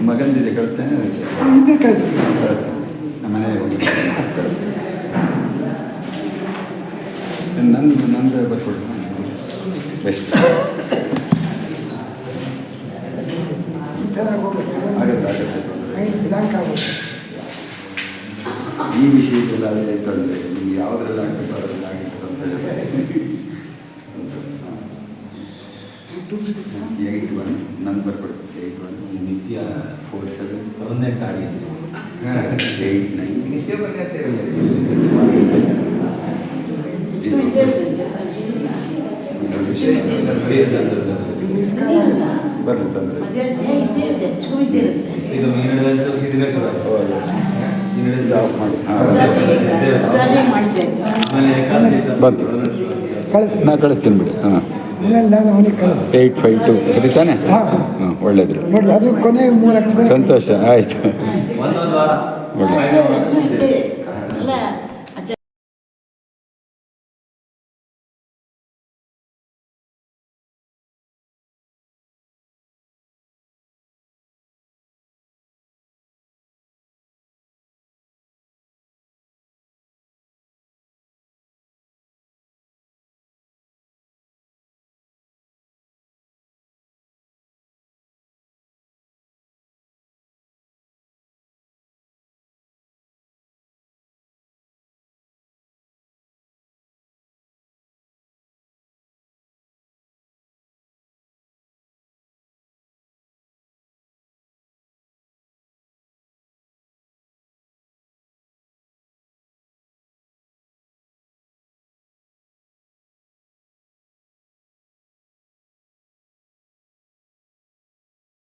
ಮಗಂದಿದೆ ಕಳಿಸ್ತೇನೆ. ಹಿಂದೆ ಕಳಿಸಿ. ಕಳಿಸ್ತೀನಿ. ನಮ್ಮ ಮನೆಗೆ ಹೋಗಿ ಕಳಿಸ್ತೀನಿ. ನಂದು ಬರ್ಕೊಡು. ಬೆಸ್ಟ್ ಆಗುತ್ತೆ. ದಿನಾಂಕ ಆಗುತ್ತೆ. ಈ ವಿಷಯದಲ್ಲಿ ಅದೇ ತೊಂದರೆ. ನಿಮ್ಗೆ ಯಾವುದ್ರಲ್ಲಿ ಆಗಬೇಕು ಅದರಲ್ಲಿ ಆಗಿತ್ತು ಅಂತ ಹೇಳಿ 81 ನಂದು ಬರ್ಕೊಡು. 81 ನಿತ್ಯ 47 ಒಂದೆಂಟು ಆಡಿಯನ್ಸ್ 89 ನಿತ್ಯ ಉಪನ್ಯಾಸ ಇರಲಿ. ಬರಲಿ ತಂದರೆ ಆಫ್ ಮಾಡಿ. ಬಂತು. ಕಳಿಸಿ. ನಾ ಕಳಿಸ್ತೀನಿ ಬಿಡಿ. ಹಾಂ ಆಮೇಲೆ ನಾನು ಅವನಿಗೆ ಕಳಿಸ್ತೀನಿ. 852 ಸರಿ ತಾನೆ? ಹಾಂ ಹಾಂ ಒಳ್ಳೆಯದು. ನೋಡಿ, ಅದು ಕೊನೆಗೆ 3 ಅಕ್ಷರ. ಸಂತೋಷ ಆಯಿತು. ಒಳ್ಳೆ